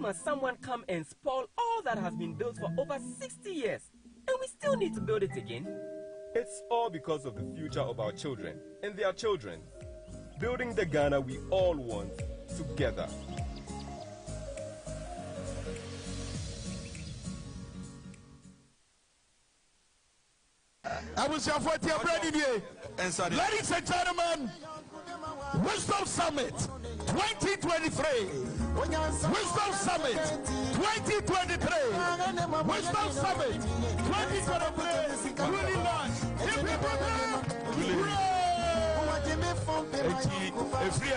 must someone come and spoil all that has been built for over 60 years? And we still need to build it again? It's all because of the future of our children and their children. Building the Ghana we all want together. I was your 40th brand day. Ladies and gentlemen, Wisdom Summit 2023. Wisdom Summit 2023. Wisdom Summit 2023. Really launch. Every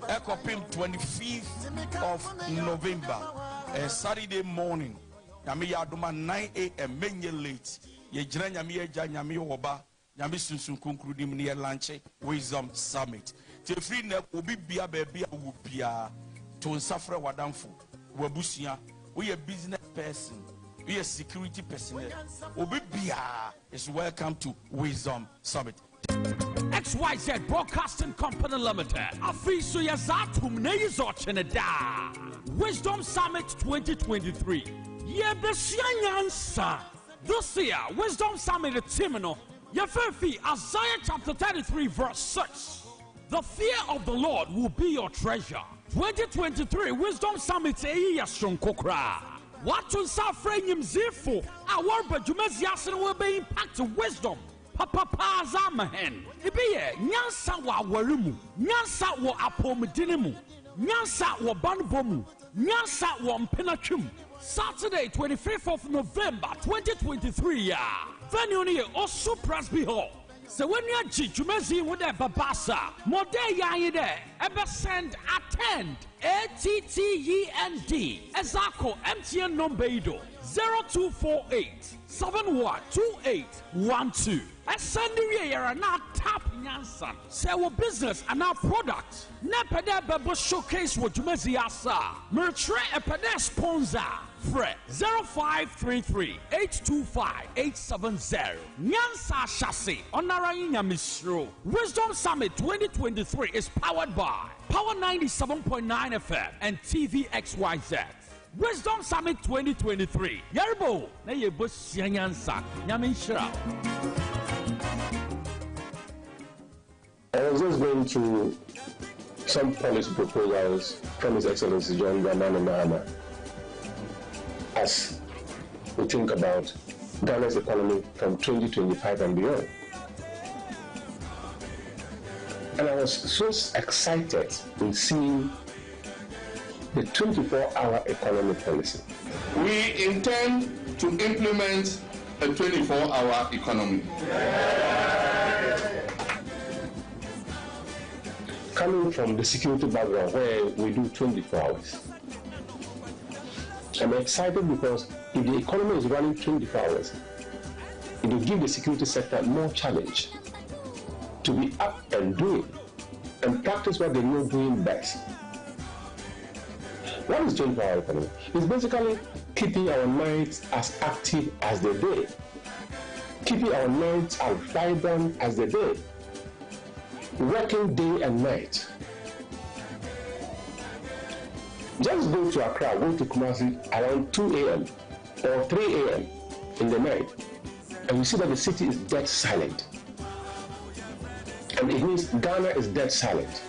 Ekopim 25th of November, Saturday morning. Yami Yaduma 9 a.m. Menye late. Yejra Yami Eja Yami Oba. Yami Sunsun concluding near lunch Wisdom Summit. Tefri ne obi bia baby ubia to suffer wadamfo. Wabusia. We a business person. We a security personnel. Obi bia is welcome to Wisdom Summit. XYZ Broadcasting Company Limited. Afisu Yazatum Neizocheneda. Wisdom Summit 2023. Yebesyanyansa. This year, Wisdom Summit Timino. Yefefi Isaiah chapter 33 verse 6. The fear of the Lord will be your treasure. 2023 Wisdom Summit Eyashon Kokra. What to suffer him zifo? Our Bajumaziasan will be impacted wisdom. Papa Zamahen. Ibiye, Nyansa wa warimu, Nyansa wa apomedinimu, Nyansa wa banbomu, Nyansa wa mpenachum. Saturday, 25th of November, 2023. Venue near Osu Presby Hall. So when you are Jumezi with a babasa, Mode Yaide, ever send attend ATTEND Ezako MTN number 0248 712812. And send you not tap Nyansan. Say our business and our product. Nepede Bebo showcase what Jumezi asa. Mertre Epede sponsor. Fred 0533 825 870. Nyansa Chassis Onaranya Misro. Wisdom Summit 2023 is powered by Power 97.9 FM and TV XYZ. Wisdom Summit 2023. Yarbo, na yebo sianyansa. Nyamenshira. I was just going through some policy proposals from His Excellency John Dramani Mahama as we think about Ghana's economy from 2025 and beyond. And I was so excited in seeing the 24-hour economy policy. We intend to implement a 24-hour economy. Coming from the security background where we do 24 hours, I'm excited because if the economy is running 24 hours, it will give the security sector more challenge to be up and doing and practice what they know doing best. What is 24-hour economy? It's basically keeping our nights as active as the day, keeping our nights as vibrant as the day, working day and night. Just go to Accra, go to Kumasi around 2 a.m. or 3 a.m. in the night, and you see that the city is dead silent. And it means Ghana is dead silent.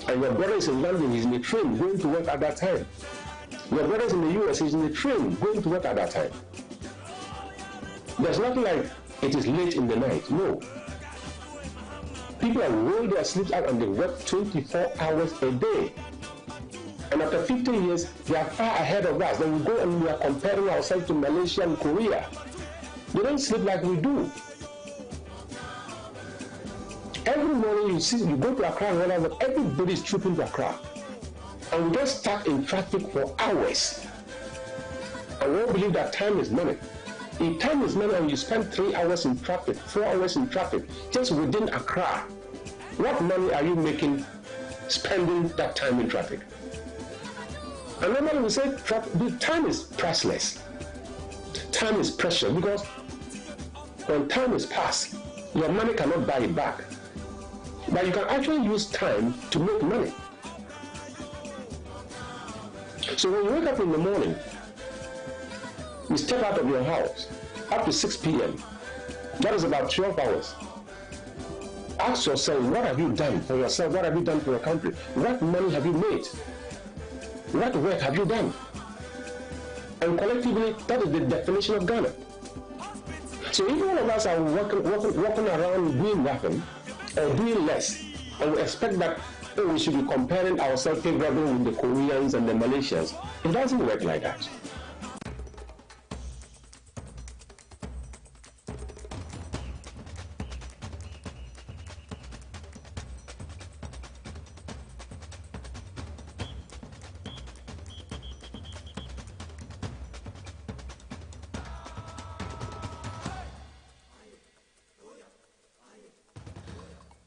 And your brother is in London, he's in the train going to work at that time. Your brother is in the US, he's in the train going to work at that time. There's nothing like it is late in the night. No. People have rolled their sleeps out and they work 24 hours a day. And after 50 years, they are far ahead of us. Then we go and we are comparing ourselves to Malaysia and Korea. They don't sleep like we do. Every morning you go to Accra and realize that everybody is trooping to Accra. And we get stuck in traffic for hours. And we all believe that time is money. If time is money and you spend 3 hours in traffic, 4 hours in traffic, just within Accra, what money are you making spending that time in traffic? And normally we say time is priceless. Time is precious because when time is passed, your money cannot buy it back. But you can actually use time to make money. So when you wake up in the morning, you step out of your house up to 6 p.m. That is about 12 hours. Ask yourself, what have you done for yourself? What have you done for your country? What money have you made? What work have you done? And collectively, that is the definition of Ghana. So if all of us are walking around doing nothing or doing less, and we expect that we should be comparing ourselves favorably with the Koreans and the Malaysians, it doesn't work like that.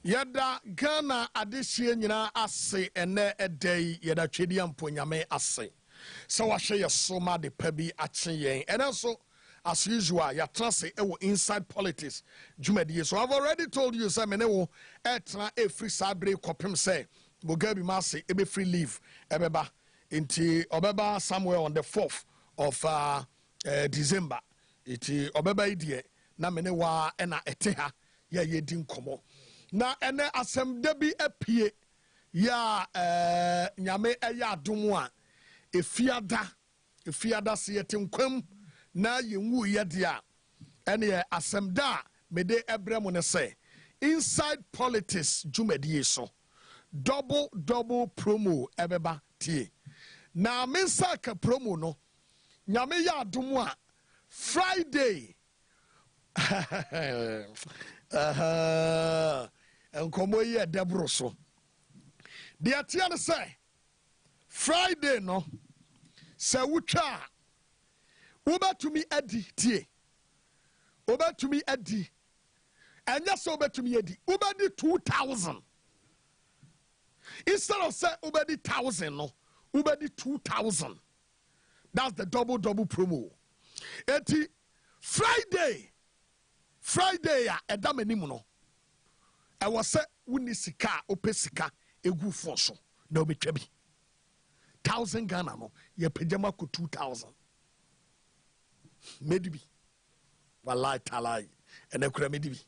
Yada Ghana adishie nyina ase ene edei yada twedi amponyame ase. So washe yesoma de pabi ache yen. And also as usual ya transe ewo inside politics dwumadie. So I've already told you say mene wo etra e free sabre kopem say Mugabe Masi ebe free leave ebeba inti obeba somewhere on the 4th of December. Iti obeba idie na mene wa ena eteha ya yedi nkomo. Na ene asem debi epie ya nyame eya adomu a efiada se yetenkwam na yenwu yede a ene asem da mede ebrem ne se inside politics dwumadie so double promo ebeba tie na mensa ka promo no nyame ya adomu a Friday and come here, Debroso. The Atiana say Friday no, say Ucha Uber to me Eddie T. Uber to me Eddie, and just over to me Eddie. Uber the 2,000 instead of say Uber the 1,000 no, Uber the 2,000. That's the double promo. Eti Friday ya edamenimuno. I was say wuni sika opesika egu fonso na obetwabi 1,000 Ghana no ye pejama ko 2,000 medibi wallahi talai ene kura medibi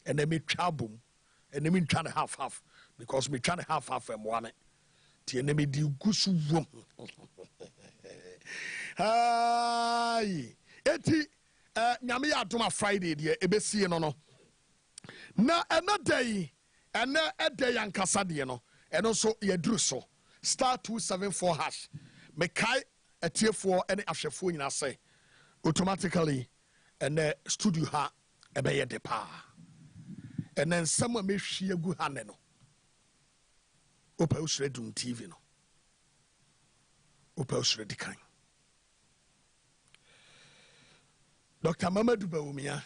ene me twabum ene me twa na half because me twa na half emwane ti ene me di gusu wom ai eti nyame ya adoma Friday de ebesie no na ena day ena ede yankasa de no eno so yeduru so *274# me kai etiefo ene ahwefo nyina say automatically ene studio ha ebe ye de pa ene nsam a mehwie agu ha ne no opa usre dum TV no opa usre dikan Dr. Mamadou Baumia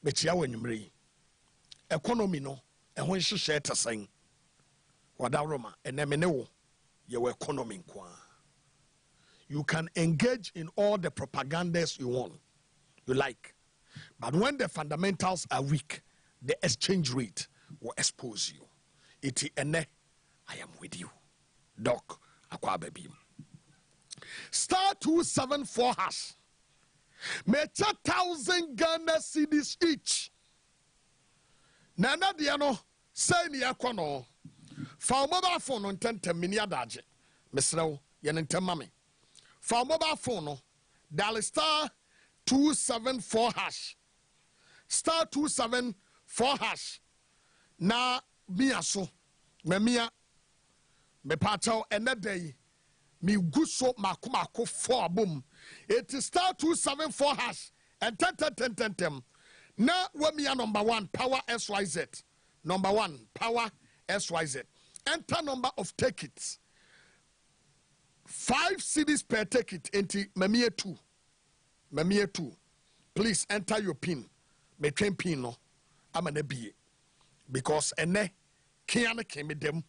bechia wanyumre economy no ehon hyehyɛ tasan wada roma enemene wo ye economy kwa. You can engage in all the propagandas you want, you like, but when the fundamentals are weak, the exchange rate will expose you. Iti ene I am with you, Doc Akwa Baby. *274#. Mecha 1,000 Ghana cedis each. Nana diano say ni akono. Fa mobile phone on 10 mini adaje. Mesrew yenentem mame. Fa mobile phone no dial *274#. *274#. Na mia so me pacho ene day me guso mako for boom. It is *274# and 10. Now we are number 1 power SYZ. Number 1 power SYZ. Enter number of tickets. 5 cedis per ticket. Enti memia 2. Memia 2. Please enter your pin. Me train pin no. I'm an EBA. Because ene kiane kemi dem.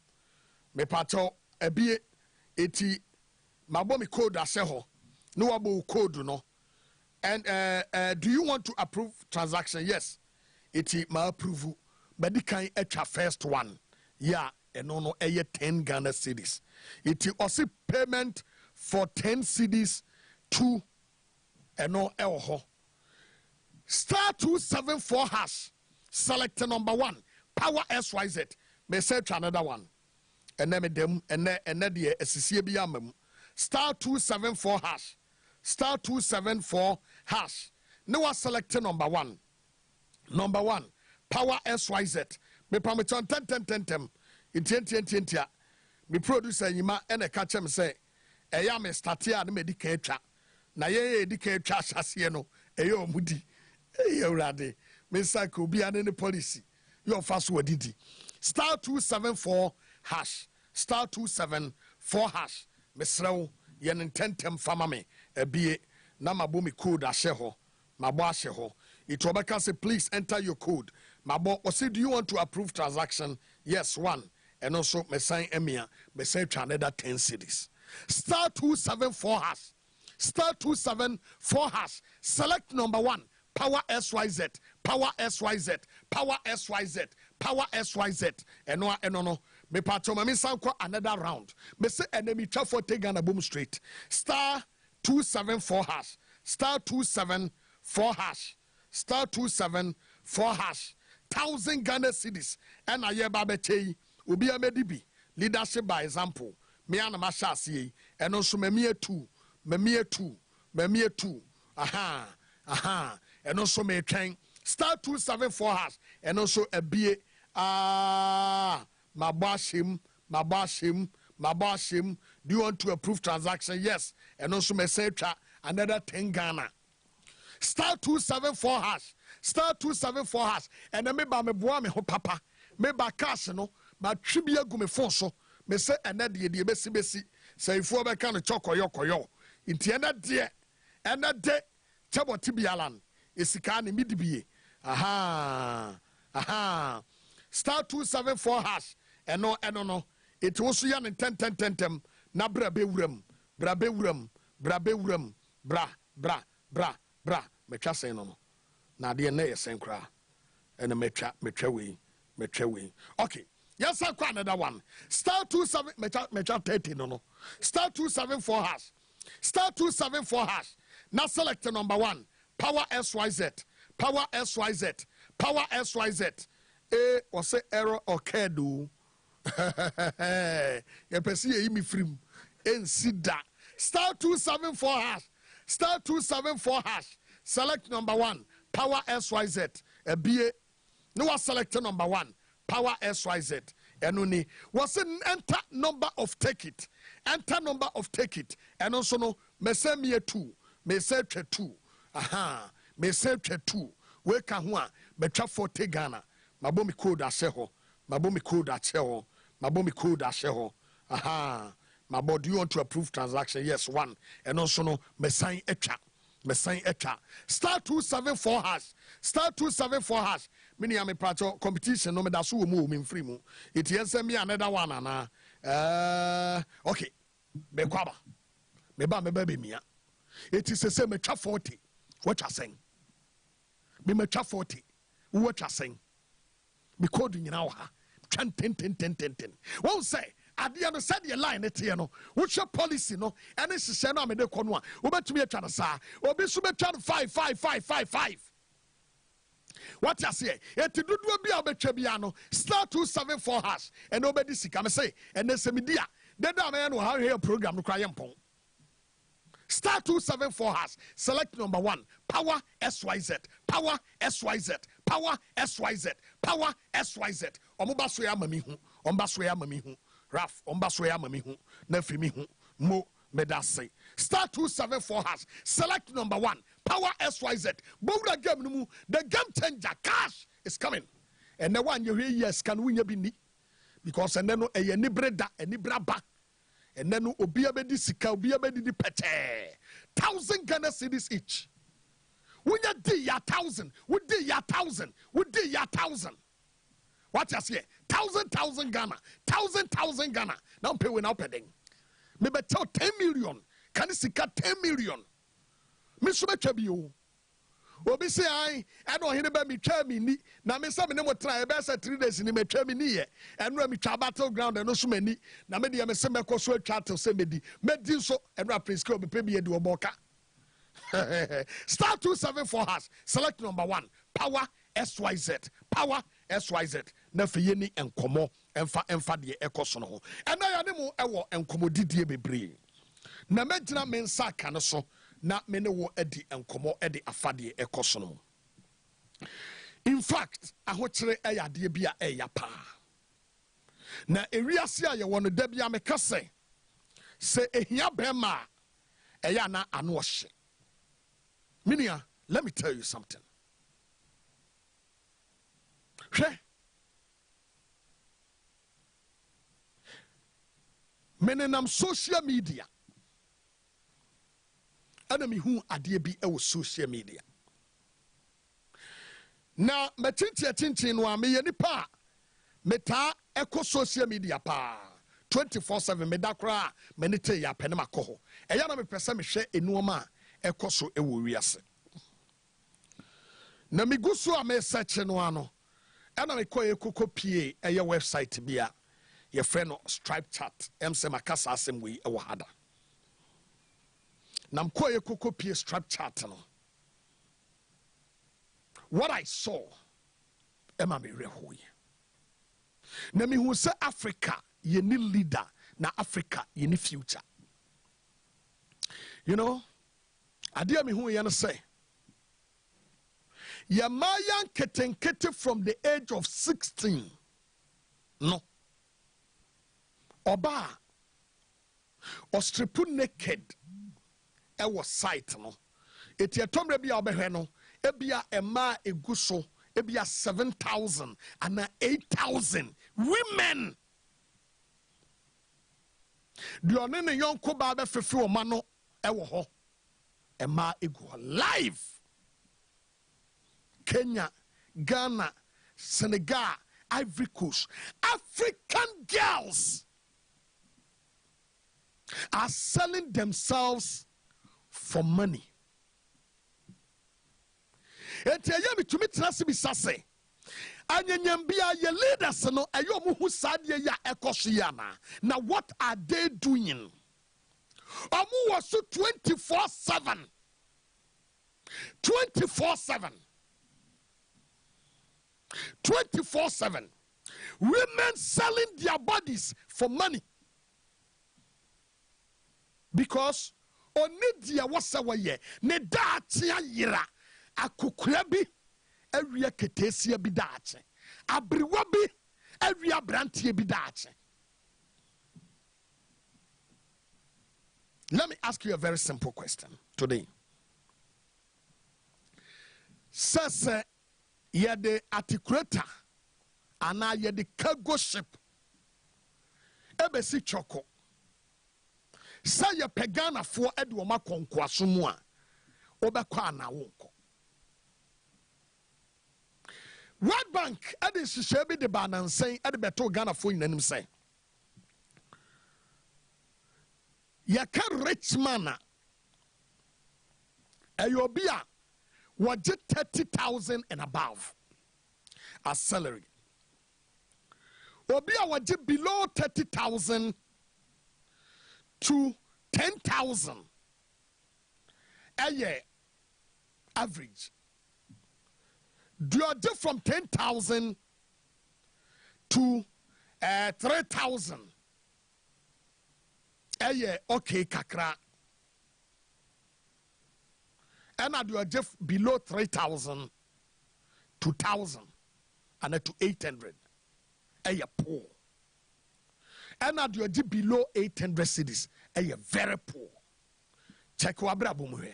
Me pato EBA eti mabomi code aseho. No abo code no. And do you want to approve transaction? Yes. Iti ma approve. But the kind extra first one. Yeah, ɛno no ɛyɛ 10 Ghana cedis. It also payment for 10 cedis to ɛno ɛwɔ hɔ. Star 274 hash. Select number 1. Power SYZ. May search another one. And then them and then the SCCB. Star 274 hash. Star 274 hash. Now select number 1. Number 1. Power SYZ. Me permit on 10. It me producer yima and a catch him say, I am a statia and medicator. Na ye educate Shasiano, Ayo Mudi. Ayo Rade. Mesa could be an any policy. Your fast word did. Star 274 hash. Star 274 hash. Mesrao yen intentem famame. A be Namabumi code asheho. Mabo asheho. It will say please enter your code. Mabo or say do you want to approve transaction? Yes, 1. And also me sign emia. Me say another 10 cedis. Star 274 hash. Star 274 hash. Select number 1. Power SYZ. Power SYZ. Power SYZ. Power SYZ. No. Me pato me sanko another round. Me say enemy for Ghana Boom Street. Star 274 hash. Star 274 hash. Star 274 hash. 1,000 Ghana cedis. And I babete ubi a medibi. Leadership by example. Me ana mashasi. And also me 2. Me 2. Aha. And also me train. Star 274 hash. And also a BA. Mabashim. Do you want to approve transaction? Yes. And also me say another 10 Ghana. Star 274 hash. Star 274 hash. And then me ba me boa me ho papa. Me ba cash no. Ma tribia gu me phone so. Me say another de besi. Say if we can chokoyo. Inti ena de chabo tibialan. Esika ni midibie. Aha. Star 274 hash. Eno no. It was yan in 10. Na brabe wuram. Bra. Mecha say no. Na de na yesen kra. Ena mecha we. Okay. Yes, I quite another one. Star 27 mecha 30 no. Star 274 hash. Star 274 hash. Now select number 1. Power SYZ. Power SYZ. A or say error or kedu. You perceive me free. And see that. Star 274 hash. Star 274 hash. Select number 1. Power SYZ. A BA. No select number 1. Power SYZ. Enuni was an enter number of take it. Enter number of take it. And also no me say me 2. Me say 2. Aha. Me say 2. We can one. Me try 40 Ghana. Mabomi code asheho. Aha. Mabo, do you want to approve transaction? Yes, 1. And also no me sign echa. Star 274 hash. Star 274 hash. Mini ame prato competition no me da so mu me free mu. It yes me another one ana. Okay. Me kwaba. Me ba be mia. It is say me twa 40. What you saying? Me twa 40. What you saying? Because nyina ha. 10. Won't say ade no said your line etie no which policy no ene hye no amede kɔ no a wobetumi atwa no saa obi so betwa no 5 what you say eti dodo bi a obetwa bia no star 274 hash and obedi sika me say ene semidia deda me no ha hwe program no kra yempon star 274 hash select number 1 power SYZ omoba so ya mami hu Raf, Ombaswaya Mamihu, Nefimihu, Mo Medase. Star 274 hash. Select number 1. Power SYZ. Bowra game numu. The game changer. Cash is coming. And the one you hear yes can win your bini. Because and then a nibreda, a nibraba. And then obiabedi sika, obiabedi pete. 1,000 Ghana cedis each. When you do ya 1,000, we do ya 1,000. What you say? 1,000 Ghana. 1,000 Ghana. Now pay without paying. Maybe tell 10 million. Can you see 10 million? Miss Metabio. obi say I no Oheneba me twa me ni na me say me ne mo try e be say 3 days ni me twa me ni ye enura me twa battleground no so mani na me de me say me koso atwa to say me di so enura prince ko be pe bi e di oboka star 274 has select number 1 power SYZ power SYZ na fe ye ni enkomo emfa de ekoso no ho ena ya ne mu ewo enkomodidie bebre na megina me nsa aka no so na me ne wo adi enkomo edi afade ekoso no. In fact ahokyere eyade bia eyapa na ewiase a ye wono da bia me kase se ehia bema eya na ano ohye minia. Let me tell you something. Hwe menenam social media enemy who ade bi e wo social media na matinti no am ye nipa meta eko social media pa 24/7 medakra menete ya pene makoho eya na me pese me hwe enuoma eko so e wo wiase na migusu a me search no ano ena me koye kokopie eye website bia ye friend no Stripe chat emse makasa asem we e wo hada nam koye kokopie Stripe chat no. What I saw ema me rehoye na me hu se Africa ye ni leader na Africa ye ni future. You know adia me hu ye no say ya mayan ketenkete from the age of 16 no oba ostripu naked e was sight no eti etomre bia obehwe no ebia ema eguso ebia 7,000 and 8,000 women the onene yonko ba be fefe o ma no e wo ho ema egu live Kenya, Ghana, Senegal, Ivory Coast. African girls are selling themselves for money. Eteyemi tumi trasi bisase. Anyanyambia ye leaders no ayo mu hu sadie ya ekoshiana. Now what are they doing? Omu wasu 24/7. 24/7. 24/7. Women selling their bodies for money. Because onidia wasawaye ne daachia yira akukura bi awia ketesia bi daache abriwa bi awia brantie bi daache. Let me ask you a very simple question today. Sase yede articulator ana yede cargo ship ebesi choko sa ye pegana fo ede o makonko asomu a obekwa na wonko World Bank ede hihye bi de banansen ede beto Ghana fo nyinanim say ya ka rich man ayobia what 30,000 and above as salary. Obia what below 30,000 to 10,000 a year average. Do you from 10,000 to 3,000 a year? Okay, kakra. And I do a just below 3,000 to 1,000 and to 800. A poor. And I do a just below 800 cities. A very poor. Check wabra bumuhe.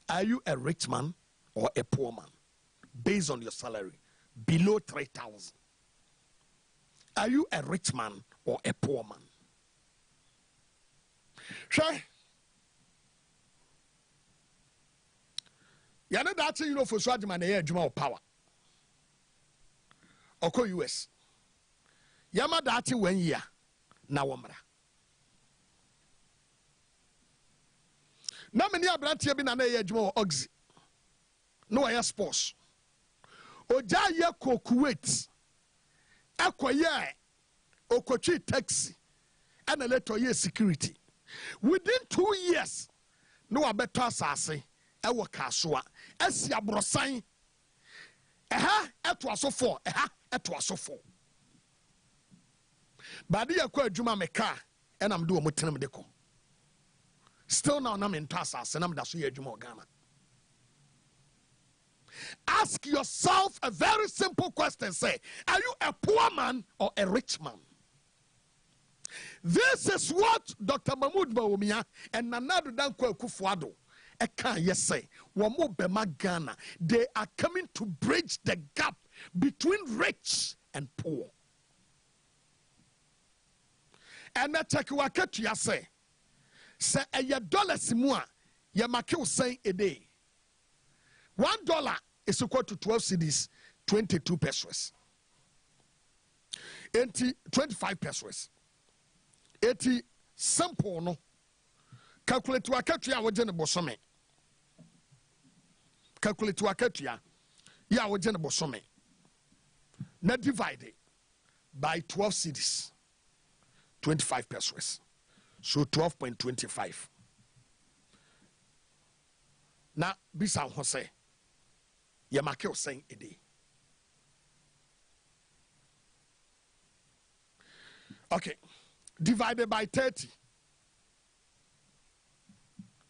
Are you a rich man or a poor man? Based on your salary, below 3,000. Are you a rich man or a poor man? Sure. You know that you know for Swadman a Juma power. Oko US. Yama dati 1 year na wamra. Na many abrantia bin an a Juma oxy. no wayɛ sports ogya yɛ kɔ Kuwait ɛkɔyɛ okotwi taxi ɛna later yɛ security within 2 years no wabɛtɔ asase ɛwɔ Kasoa ɛsi aborosan ɛha ɛto asofo ɛha ɛto asofo baade yɛ kɔ adwuma meka ɛna mde wɔ motenam de kɔ still now na mentɔ asase na meda so yɛ adwuma wɔ Ghana. Ask yourself a very simple question. Say, are you a poor man or a rich man? This is what Dr. Mahmoud Bawumia and Nanado Danko Kufuado yes say. Wamo Bema Ghana. They are coming to bridge the gap between rich and poor. And na check waketu ya say a $1 simua ya makeu saying a day. $1 is equal to 12 cedis, 22 pesos. 25 pesos. 80 simple no. Calculate to a country wajen bosome. Calculate to a country ya wajen bosome. Now divided by 12 cedis, 25 pesos. So 12.25. Now, bisa Jose. Yamakeo saying a day. Okay. Divided by 30.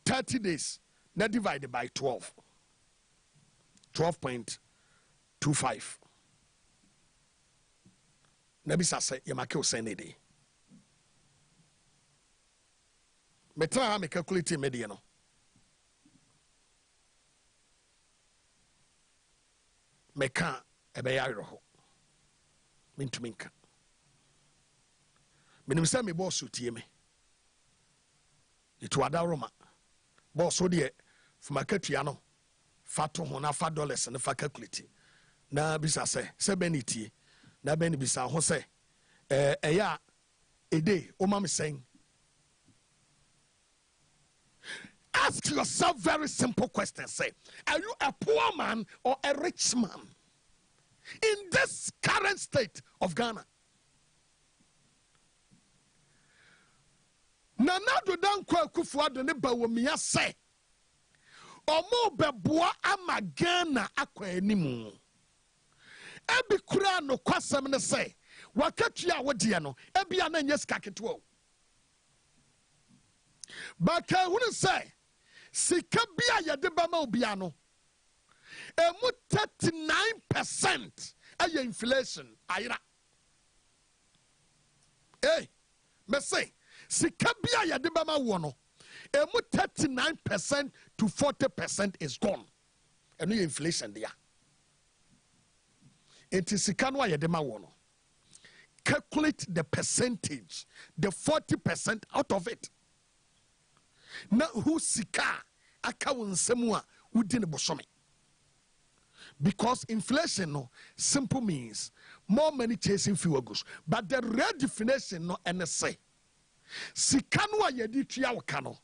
30 days. Now divided by 12. 12.25. Nabisa say Yamakeo saying a day. Metra me calculate mediano. Meka ebeya roho mintuminka minimsa me boss utie me itu ada roma boss de fumakatua no fato ho na fa dollars na fa calculate na bisa se beniti na ben bisa ho se eya ede o ma me sen. Ask yourself very simple question. Say, are you a poor man or a rich man? In this current state of Ghana. Nanado Danko Kufuado ne Bawumia say, Omo beboa ama Ghana akwa enimu. Ebi kura no kwasem ne say, wakatua wodie no, ebi ana nye sika ketewa. But who say, sika bia yede bama obia no emu 39% aye inflation ayira. Hey, me say sika bia yede bama wo no emu 39% to 40% is gone. Enu inflation dia. Enti sika no ayede ma wo no. Calculate the percentage, the 40% out of it. Na who sika aka wonsemu a wudi ne bosome. Because inflation no simple means more money chasing fewer goods. But the real definition no NSA. Sika no a yedi tua waka no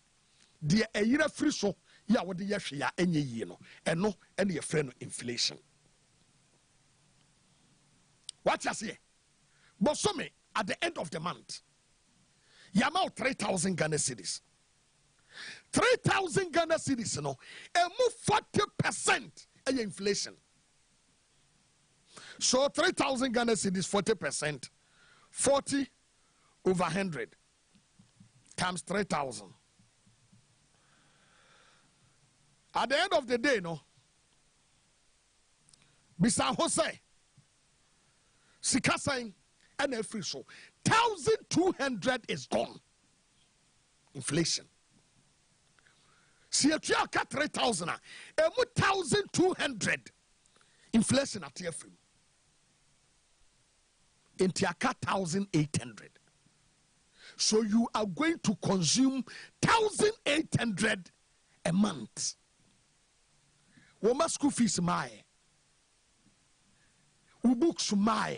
de eyira free so ya wode yehwe ya enye yi no eno ene ye frɛ no inflation. What you say? Bosome at the end of the month. Yama 3,000 Ghana cedis. 3,000 Ghana cedis no, emu 40% aye inflation. So 3,000 Ghana cedis 40%, 40 over 100 times 3,000. At the end of the day, no, Bisa Jose, Sikasang, and every so 1,200 is gone. Inflation. See a 3,000, 1,200 inflation at every. Into 1,800. So you are going to consume 1,800 a month. Woma school fees my. Ubooks my.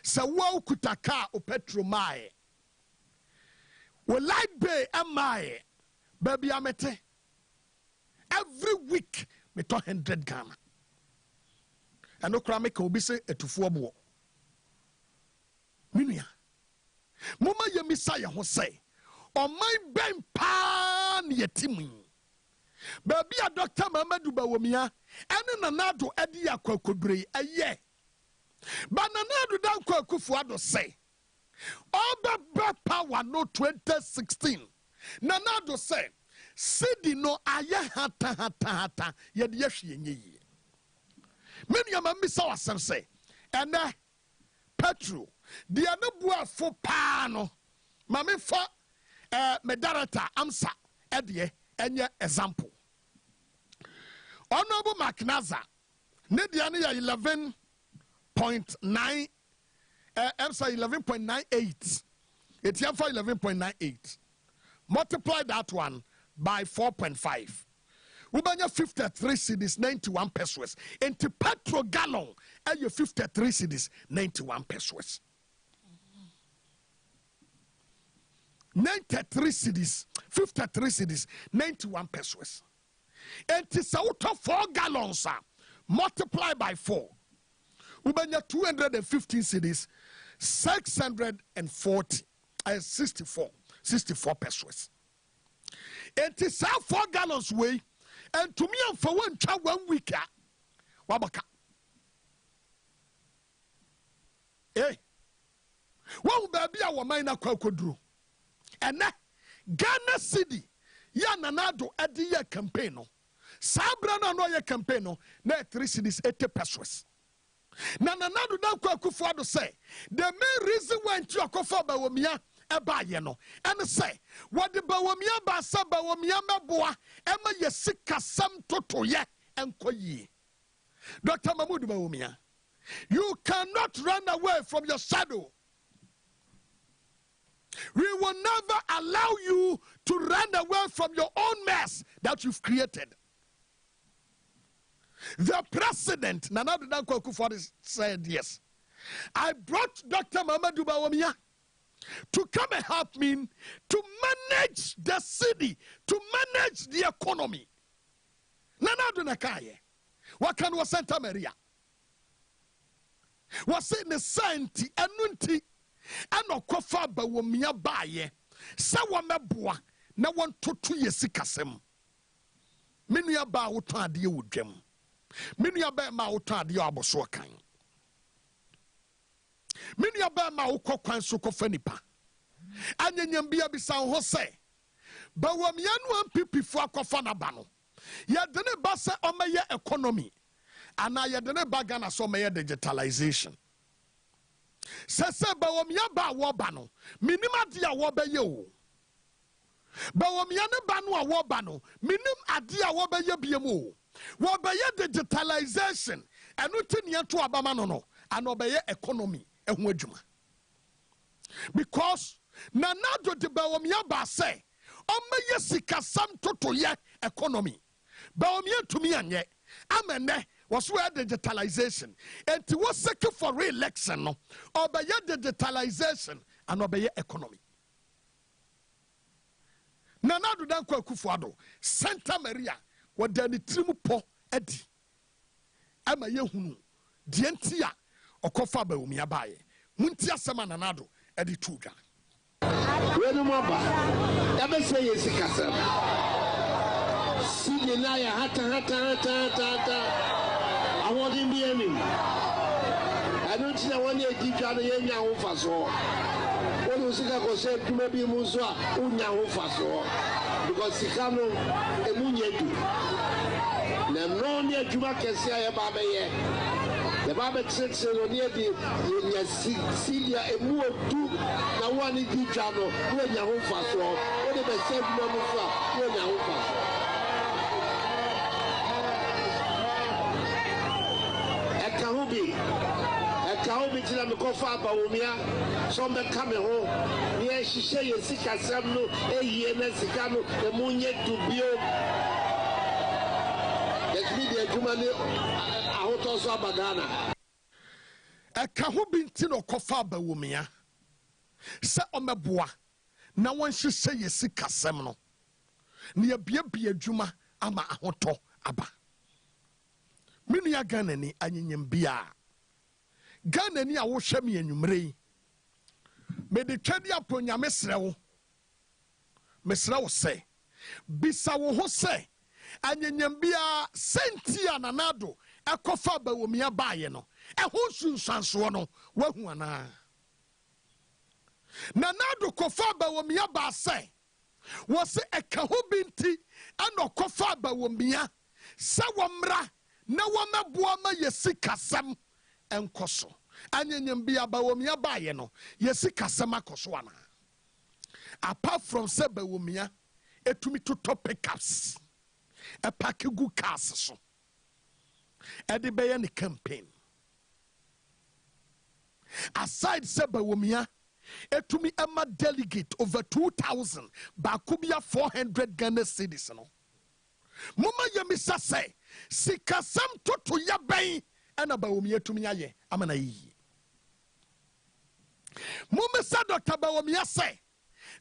Sa wo kutaka o petro my. Wo light bay am my. Baby amete. Every week meto 100 Ghana. And no kra make obi say etufu obo. Minua. Mama ye misaya ho say, o my ben pan yetimu. Baby a Dr. Mamadou Bawumia, and Nanado Edia Kokodre, a ye. But Nanado Dan Kokufuado say, Oba power no 2016. Nanado say, Sidi no aya hata, yet yeshi ye. Many of my miss our say, and Petro, the other boy for pano, Mammy for Medarata, Amsa, Edie, and your example. Honorable McNaza, Nediania 11.9, I'm sorry, 11.98. It's here for 11.98. Multiply that one by 4.5. Ubanya 53 cedis, 91 pesos. Into petrol gallon, and your 53 cedis, 91 pesos. 93 cedis, 53 cedis, 91 pesos. And it's out of 4 gallons, multiply by 4. Ubanya 215 cedis, 64 pesos. And it's out 4 gallons way, and to me, and for 1 week, wabaka. Eh, well, baby, our mind a crocodile. And Ghana City, Yananado at the year campaign. Sabrana no year campaign, na 3 cities 80 pesos. Nananado na Kwakufuado say, the main reason why you kofa Bawumia eba yeno, and say, what the Bawumia basa Bawumia meboa, Emma yesika sam toto ye and koyi. Dr. Mamadou Bawumia, you cannot run away from your shadow. We will never allow you to run away from your own mess that you've created. The president, Nana Akufo-Addo, said yes. I brought Dr. Mamadou Bawumia to come and help me to manage the city, to manage the economy. Nana Nakaye, what can was Santa Maria? Was it the Santi Anunti? Ano kofa Bawumia baye sa wameboa na won toto yesikasem menua ba woto ade wodwam menua ba ma woto ade aboso kan menua ba ma wokokwan so kofa nipa anyanyam bia bisa ho se Bawumia no ampipifo akofa na ba no yedene ba se omeye economy ana yedene ba Ghana so omeye digitalization. Sese Bawumia ba woba no minim ade a wobeye o Bawumia ne ba no a woba no minim ade a wobeye biem o wobeye digitalization eno tenia to abama no and obeye economy eho adwuma because Nanado de Bawumia ba say omeye sikasam totoye economy Bawumia tumi anye amene was where digitalization and to was second for re-election no obey digitalization and obey economy. Nanado Danko Akufo-Addo Santa Maria what the trimu po edi ama yehunu dientia okofa Bawumia baye muntia sema Nanado edi tuga wenu maba yabe say yesikasa sile na ya hata I want him be him. I don't see one year deep down the young faso. What was it I say to maybe Muswa, Unya faso? Because Sikano, a Munyedu. Nemonia Jumacasia Babaye. The Baba sits near the Celia, a more two, now one in deep channel, when your faso, whatever said Mamuswa, when your faso. Ekahubi tina mikofa Bawumia some coming home near she say sika semno eye na sika no emunye dubio let me the jumane ahoto so abagana Ekahubi tina kofa Bawumia se omeboa na won hye sika semno ne bia adwuma ama ahoto aba Minia Ganani Anyambia Ganani a woshemi enumre me de twadi aponya mesrewo se bisa wo ho se anyanyambia sentia nanado ekofa bawomia baaye no eho sunsanso no wahu ana nanado kofa bawomia ba se wo se ekaho binti ana kofa bawomia se womra na wamaboa ma yesikasam enkoso anyanyambia bawomia baaye no yesikasam akoso ana apart from se bawomia etumi to pickups a pack of good cars so at the Bayani campaign aside se bawomia etumi emma delegate over 2,000 bakubia 400 Ghana cedis no mama yemisa say sikasam toto ya ben ana bawomia tumi aye amana yi mama sa Dr. Bawomia say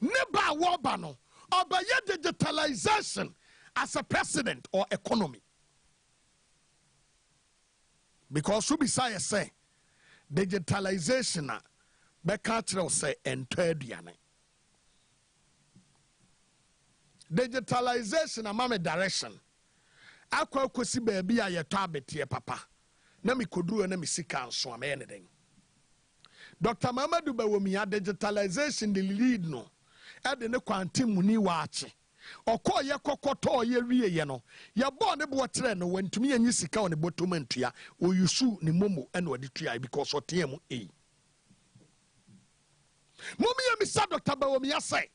neba woba no obaye digitalization as a president or economy. Because we say digitalization beka say enterdiane. Digitalization amame direction. Akwa kwesi baby a yeto papa. Na mi koduru na mi sika nso am anything. Dr. Mamadou Bawomia digitalization the lead no. Ede ne kwanti muni waache. Oko ye kokoto ye wie ye no. Ya bo ne bo tere no wantumi anyi sika on bottom antua. Oyusu ni momo ene odi tua because otem e. Momi ya misa Dr. Bawomia say,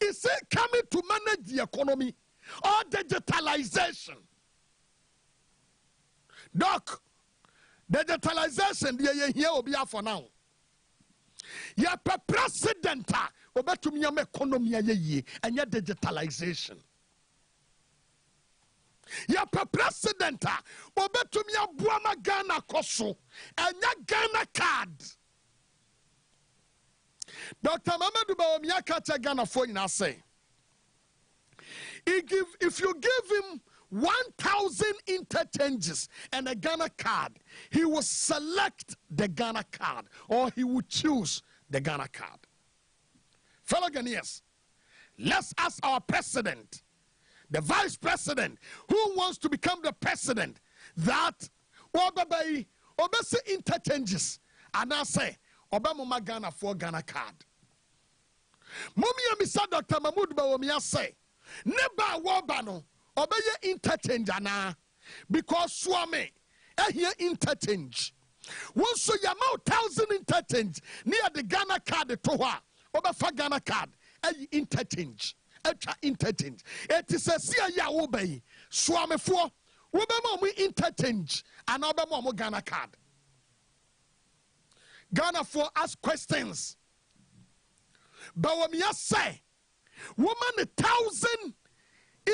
is it coming to manage the economy or digitalization? Doc, digitalization ye here obi for now. Ya president obetumi am economy ye and ya digitalization. Ya president obetumi abuama Ghana koso and ya Ghana card. Dr. Mamadou Bawomia kacha Ghana for you say. If you give him 1,000 interchanges and a Ghana card, he will select the Ghana card or he will choose the Ghana card. Fellow Ghanaians, let's ask our president, the vice president, who wants to become the president, that obey interchanges and I say, Obama Ghana for Ghana card. Mumia Misa Dr. Mamadou Bawomia say, Neba Wabano, obey interchange ana, because Swami, here interchange. Once you have 1,000 interchange near the Ghana card to her, over Ghana card, interchange, interchange. It is a sia obey, Swami for, Obama interchange, and Obama Ghana card. Ghana for ask questions. Bawomia say, woman 1,000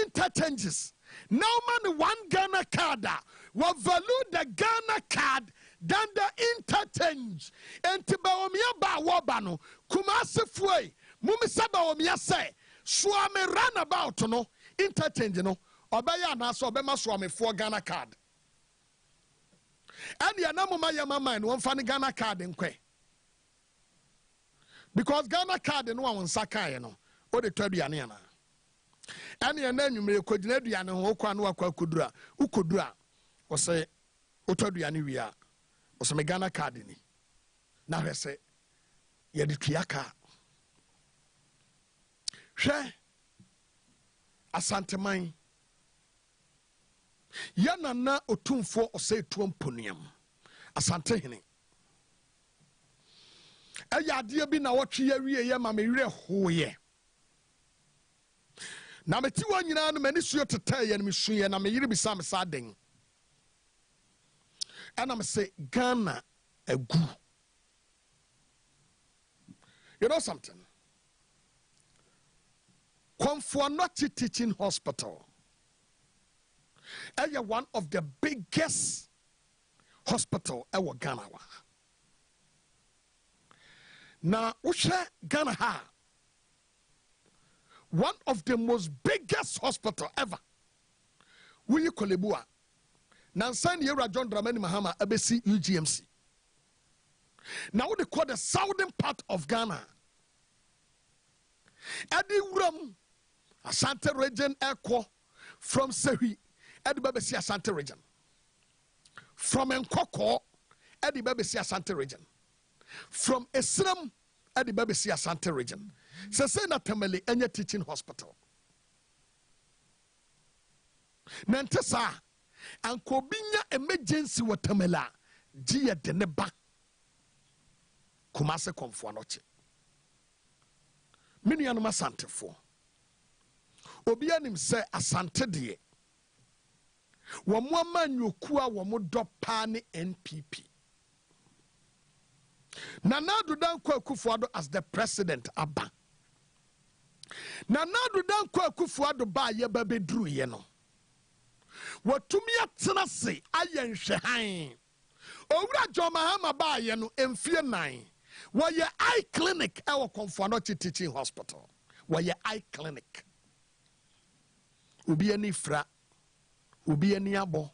interchanges. Now man 1 Ghana card. Will value the Ghana card than the interchange. And to Bawomia ba wabano. Kumase fwe. Mumisa Bawomia say, Swami run about no interchange no. Obaya na so obema swami 4 Ghana card. And ya na mama ya mama and one funny Ghana card in kwe. Because Ghana card no one saka no. O de todu ya na. And ya na nyumre kodina du ya na ho kwa no akwa kodura. Ukodura. O say o todu ya ni wi a. O say me Ghana card ni. Na hwe say ye de tuaka. Hwe asanteman yana na otumfo ose tuo mponiam asante hene eya ade bi na wotwe ya wie ye ma me were hoye na meti wa nyina no mani suyo tetaye ya no mesuye na me yiri bi sam saden ana me say Ghana agu. You know something? Comfortnoti Teaching Hospital, one of the biggest hospital ever Ghana. Now, Ghana ha one of the most biggest hospital ever. Will you kolebua? nansan yewra John Dramani Mahama abesi UGMC. Now they call the southern part of Ghana. Edi Wuram Asante region Eko from Sehi Edi Babesi Asante region. From Nkoko Edi Babesi Asante region. From Esram Edi Babesi Asante region. Sese na Temele enye teaching hospital. Nantesa anko binya emergency wa Temela jiye deneba Kumase Komfo anoche. Mini anuma asante fo. Obi anim se asante de. Wamu amanyokua wamu dopa ni NPP. Nana Dankwa Akufo-Addo as the president aba. Nana Dankwa Akufo-Addo ba ye babedru ye no. Watumi atena se aye nhwehan. Owura John Mahama ba ye no emfie 9. Waya eye clinic ewo Komfo-Anokye teaching hospital. Waya eye clinic. Obi ani fra. Obi ani abo.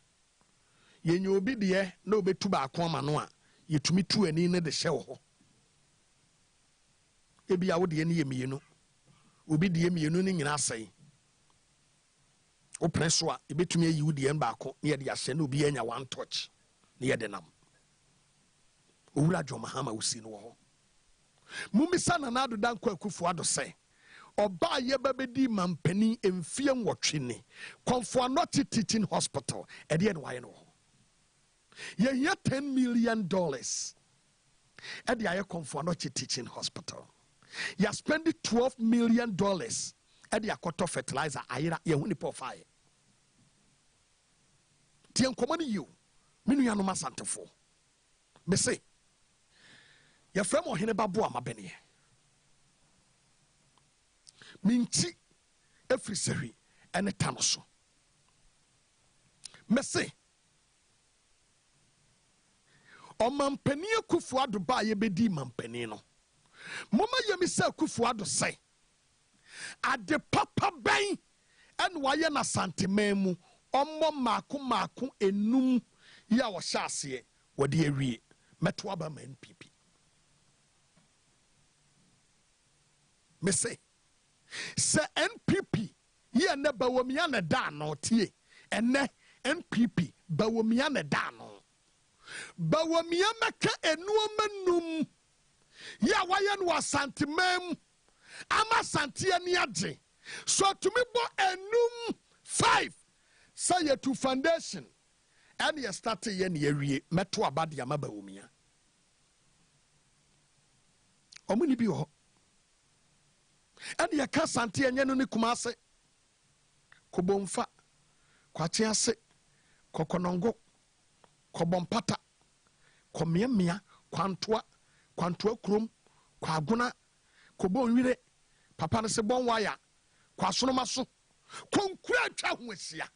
Yenye obi de na obetu ba akoma no a yetumi tu ani ne de hye wo. Ebi awo de ani yemienu. Obi de yemienu ni nyina asai. O preso a ebetumi ayi wo de ba akọ ne de ahye na obi anya one touch. Ne ye de nam. Owura John Mahama usi no ho. Mumisa Nana Dankwa Akufo-Addo say oba ye babedi mampani emfie nwotwe ni Komfo-Anokye teaching hospital e de no waye no ho. Ye here $10 million e de aye Komfo-Anokye teaching hospital. Ya spend $12 million e de akoto fertilizer ayira ye huni profile. Tie nkomani you minu ya no masantefo. Me say your friend Oheneba Boamah Bennie. Minchi every seri and a tanoso. Messe O mampeni Akufo-Addo ba ye bedi mampeni no. Mama yemi se Akufo-Addo say ade papa ben en waye na santememu ommo mako enum ya wo hyase wode awie meto aba ma NPP. Me say NPP ye ne bawomia ne da no tie ene NPP bawomia ne da no bawomia meka enuomanum ya waye no asantemam ama santia ni age so to me bo enum 5 say ye to foundation and ye start ye ne awie meto abade ama bawomia omuni bi ho. And ya kasanti enyenu ni Kumase Kobomfa Kwachiase Kokonongo Kobompata Komiamia Kwantua Krum Kwaguna Kobonwire Papa ne se bon waya Kwasonomaso Konkura twa hoasia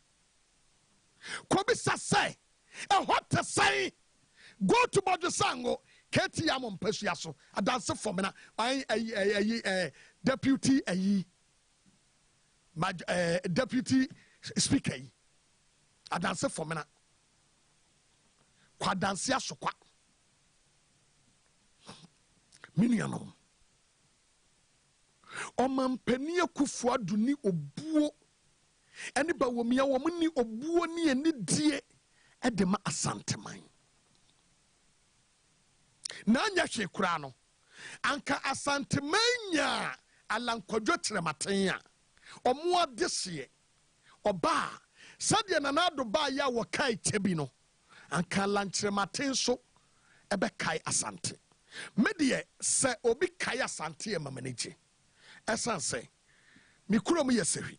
Kobisa say e hot say go to Bojosango Keti Yamon Pesuaso a dance for me na deputy deputy speaker a dance for me na kwa dance aso kwa miniano o mampani Akufo-Addo ni obuo eni ba womia wo ni obuo ni eni die e de ma asanteman na nya hwe kura no anka asantemanya alankodwo trematen a omo adehye oba sade Nana Addo ba ya wo kai tebi no anka lantrematen so ebe kai asante medie se obi kai asante e mamanege esan se mi kurom yesehi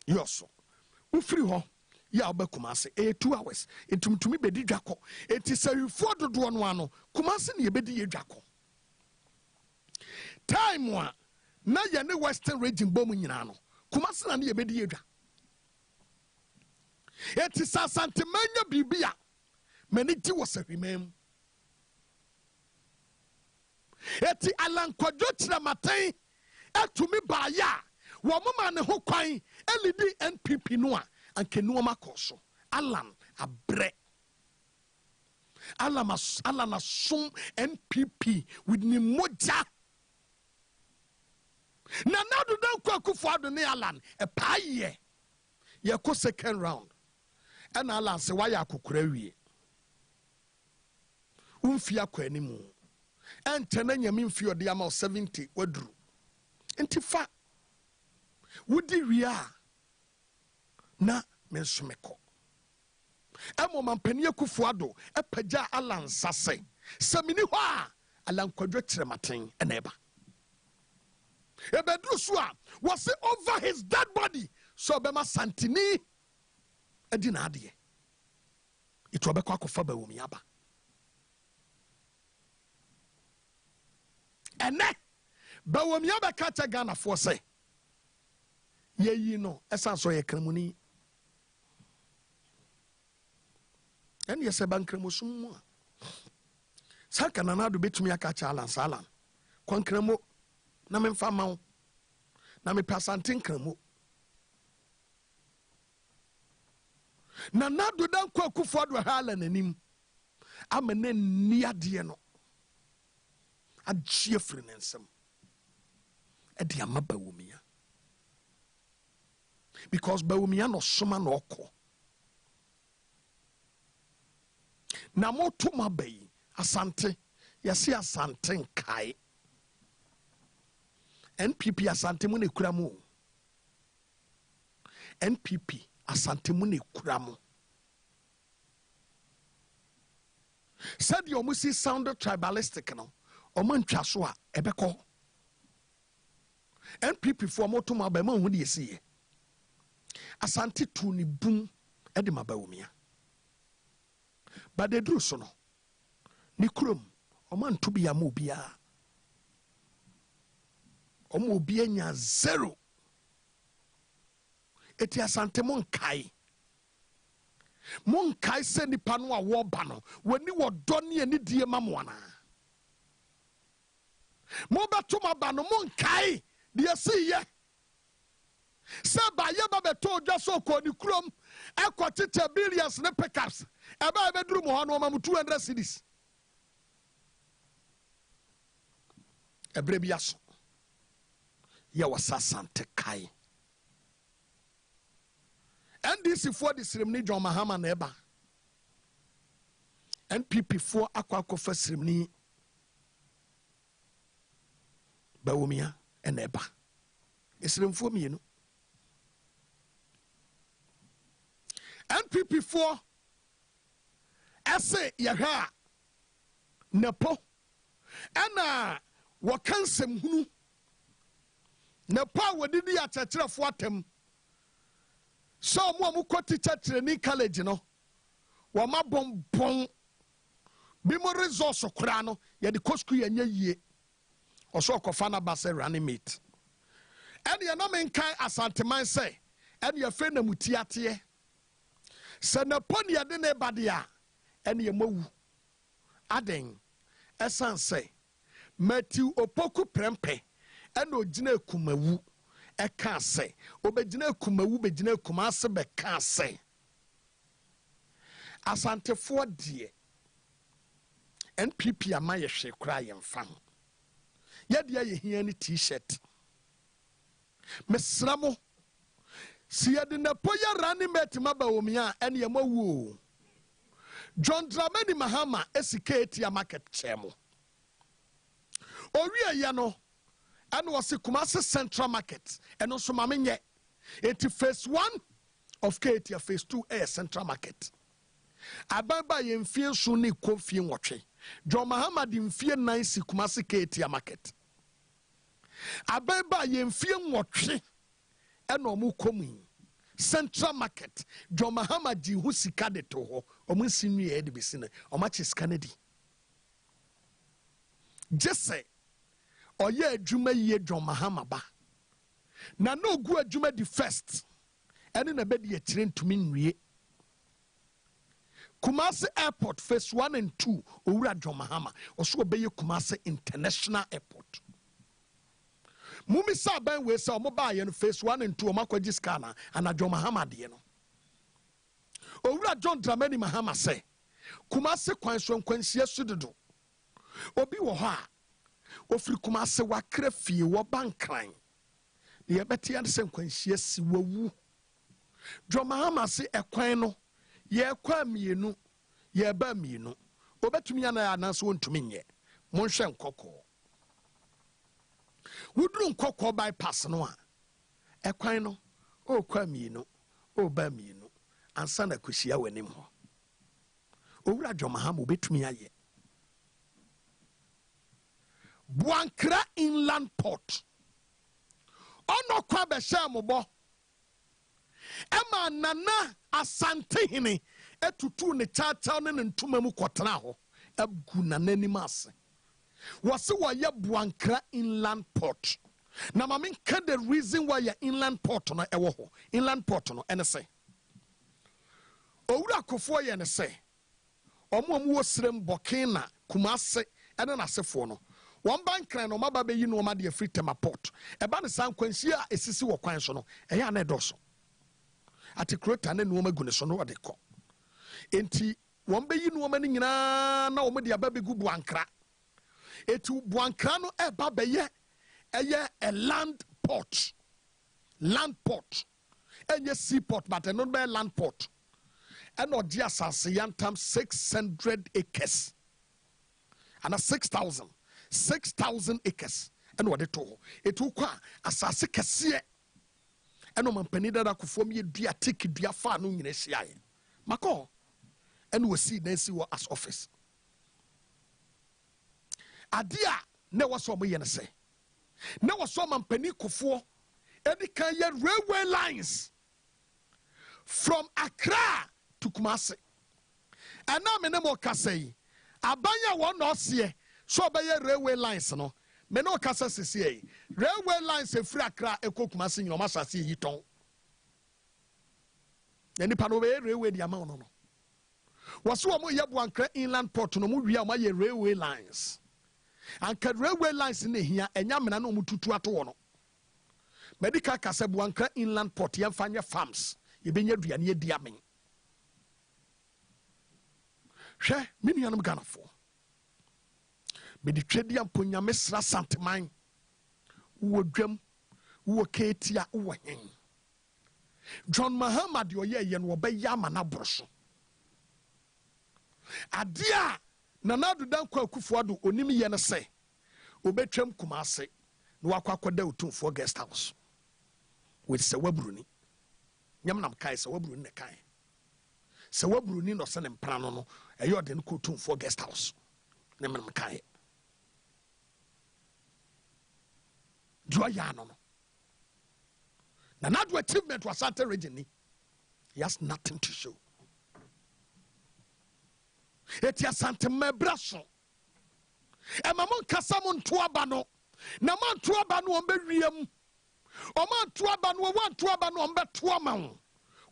yoso ufiri ho ya oba Kumase 2 hours entumtumi bedi dwako enti sawifo dodo no ano Kumase ne bedi ye dwako time wa na ye ne western region bom nyina no Kumase na ne ye bedi ye dwa enti sasante manya bibia mani ti wasahwimam enti alankodwo tramaten atumi baaya wo mama ne ho kwan elidi NPP no a anke nuoma koso Alan abre alana som NPP with Nimoja. Na do dan Akufo Addo ne Alan e pa ye ko second round and Alan se why akukura wie umfi akwa animu entena nyame mfi ode ama 70 wadru enti fa wudi wia na mensomeko emo mampani Akufo Addo e pagya Alan sase samini ho a Alan kwadwo kirematen eneba Ebedrusua was over his dead body. So Bema Santini Edinadie. It will be quack of Fabaumiaba. And ne Baumiaba catch a gun for say. Ye, you know, as I saw a cremoni. And yes, a bankremusum. Sakanana do bet me a catch Alan Salan. Quancremo. Na me mfa ma wo na me pasante nkramo na nado dan kwa Akufo Addo hala nanim amene niade no agye firi nensem e de amaba womia because bawomia no soma no okọ na moto mabai asante yesi asante nkai NPP asante mu ne kuramu NPP asante mu ne kuramu said you almost sound tribalistic no omo ntwa so a ebekọ NPP for moto ma ba ma hu de yesi asante tu ni bum e de mabawumia but de dru so no ni kurom omo nto bia ma obia omo obi anya zero eti asante monkai se nipa no a wo ba no wani wodo ne ani die mamoana mo beto maba no monkai de asiye se ba ye ba beto odwa so ko ni kurom ekotete billions ne pickups e ba be duru mo ho no ma 200 cedis ebre biaso ya wasasante kai NDC for the ceremony John Mahama neba NPP for akwa for ceremony Bawumia eneba esrem for me no NPP for ese yaha nepo ana wakansem hunu na pa wadidi ya chachira fuatem so mo amukoti chachira ni college no wa mabombon bi mo resource kura no ya de kosku ya nya yie oso okofa na base reanimate ene ya no menkan asanteman say ene ya fe na mutiate se na poni ya de ne bade a ene ya mawu aden esan say Matthew opoku prempe eno ojina kumawu eka se obejina kumawu bejina kumase beka se asantefo die NPP amaye hwe kura ye mfa ye de ye hia ni t-shirt mesramo si ye de na poya rani met mabawomia ene ye mawu John Dramani Mahama esiketi ya market chemo Oria yano and was a Kumasi Central Market and also Mamenye. It's phase 1 of Katia, phase 2 air Central Market. Ababa yen fear suni kofi watche. John Muhammad in fear nice Kumasi Katia Market. Ababa yen fear watche and omu komi. Central Market. John Muhammad di husikade toho. Omu sinu ye edibisine. Omachis Kennedy. Just say. Oye adwuma ye John Mahama ba na no gu adwuma di first ene na be di atire ntumi nwie Kumasi Airport phase 1 and 2 owura John Mahama oso obeye Kumasi International Airport mumi sa ban we sa omo ba ye no phase 1 and 2 omakwaji scanner ana John Mahama de no Owura John Dramani Mahama say Kumase kwan so nkwansia sudodo obi wo ho a ofiri Kumase wakra fie wo bankran ne yebeti ade se nkwansia si wawu John Mahama say ekwan no ye kwa mienu ye ba mienu obetumi ana ananso wontumi nye monhwe nkokko wuduru nkokko bypass no a ekwan no o kwa mienu o ba mienu ansa na kuhia wanim ho Owura John Mahama obetumi aye Buankra Inland Port ono kwa be hye mobo ema nana asante hene etutu ne tata ne ntuma mu kotena ho agu nana ni mase wase woye Buankra Inland Port na ma menka the reason why your inland port no ewo ho inland port no ene se Owura Akufo ye ne se omo wo srem Bokina Kumase ene na sefo no won bankran no maba be yi no ma de free tema port eba ne san kwansi a esisi wo kwan so no eya na edoso ati krota ne no ma gu ne so no de ko enti won be yi no ma ni nyina na wo de aba be gu Buankra etu Buankra no eba be ye eye a land port enye seaport but no be land port and odi asase yantam 600 acres and 6,000 acres and what to etu kwa asase kese and mampani dada Akufo me dua take dua fa no nyina hia mako and we see then see what as office adia ne waso mo ye ne say na waso mampani Kufuor edi kan ye railway lines from Accra to Kumasi and now me no kasei abanya won no se so be ye railway lines no me no kasa sisi railway lines e free Accra e ko Kumasi nyoma masase yi ton eni pa no be railway di ama no waso mo ye Buankra Inland Port no mo wi am ye railway lines and ka railway lines in here enya mena no mututu ato wo no medical kase Buankra Inland Port ye fanya farms ye benya duane ye dia men hwe minianum ganafo be di twedi amponya mesra santeman wo dwam wo ketia wo hen John Mahama de oye no be yama na broso adia Nanadu Dankwa Akufo Addo onim ye ne se obetwam Kumase na wakwakoda Otumfo guest house with Sewabruni nyam nam kai Sewabruni ne kai Sewabruni no se ne mpra no eyo de ko Otumfo guest house ne nam kai do ya no Nanadu achievement was Asante region ni he has nothing to show. Eti asante mebraso emamon kasamon tuaba no na man tuaba no ombe wiem o man tuaba no wan tuaba no ombe tuama ho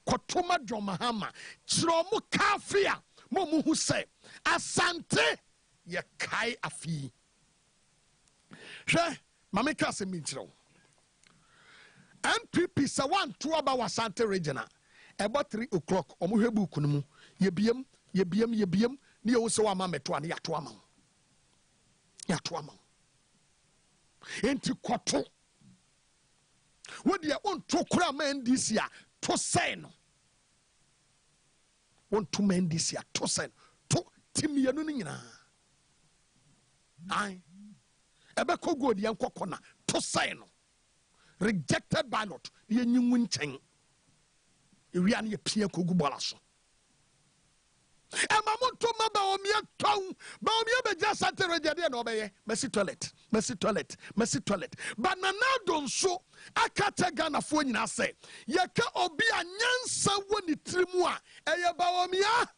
kotoma John Mahama kiro mu kafia mo mu hu se asante ye kai afi hwe mame kase mi kiro NPP sa wan tuaba wa Asante regional about 3 o'clock omo hwebu kunumu yebiem ni o se wa ma meto an ya to ama enti kwato wo de on to kura ma ndc a to say no on to ma ndc a to say to timienu ni nyina ai ebe ko go de yankoko na to say no rejected ballot ye nyinwu nchen ewi an ye pia ko gu bola so Emamonto maba omia ton ba omia be just Asante region na obeye mercy toilet banana don so akata Ghana fo nyina se yeka obi anyansa woni trimu a eye ba omia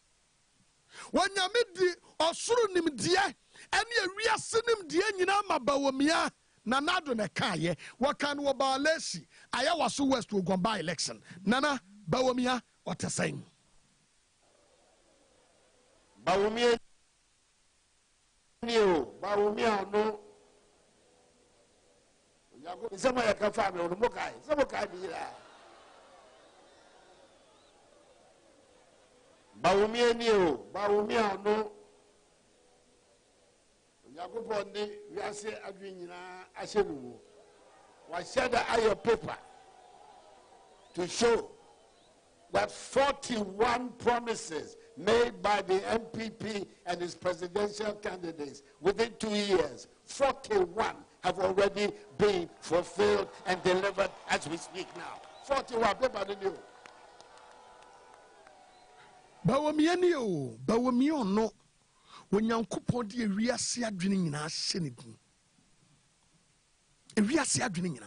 wonyame di osuru nimdie ene awiase nimdie nyina maba omia nana do ne kaye wakan wo ba lesi aya waso west ogomba election nana ba omia otasen Baumia new Baumia no Yago Zama ka family no Mokai Zama ka bi la Baumia Neo, Baumia no. Yakupondi, we are saying Adwina Ashebu. Why said I your paper to show that 41 promises made by the MPP and its presidential candidates within 2 years, 41 have already been fulfilled and delivered as we speak now. 41 paper the new. Bawamiani, Bawamio no. When young couple dear Riasia drinking in our shinning. Riasia drinking.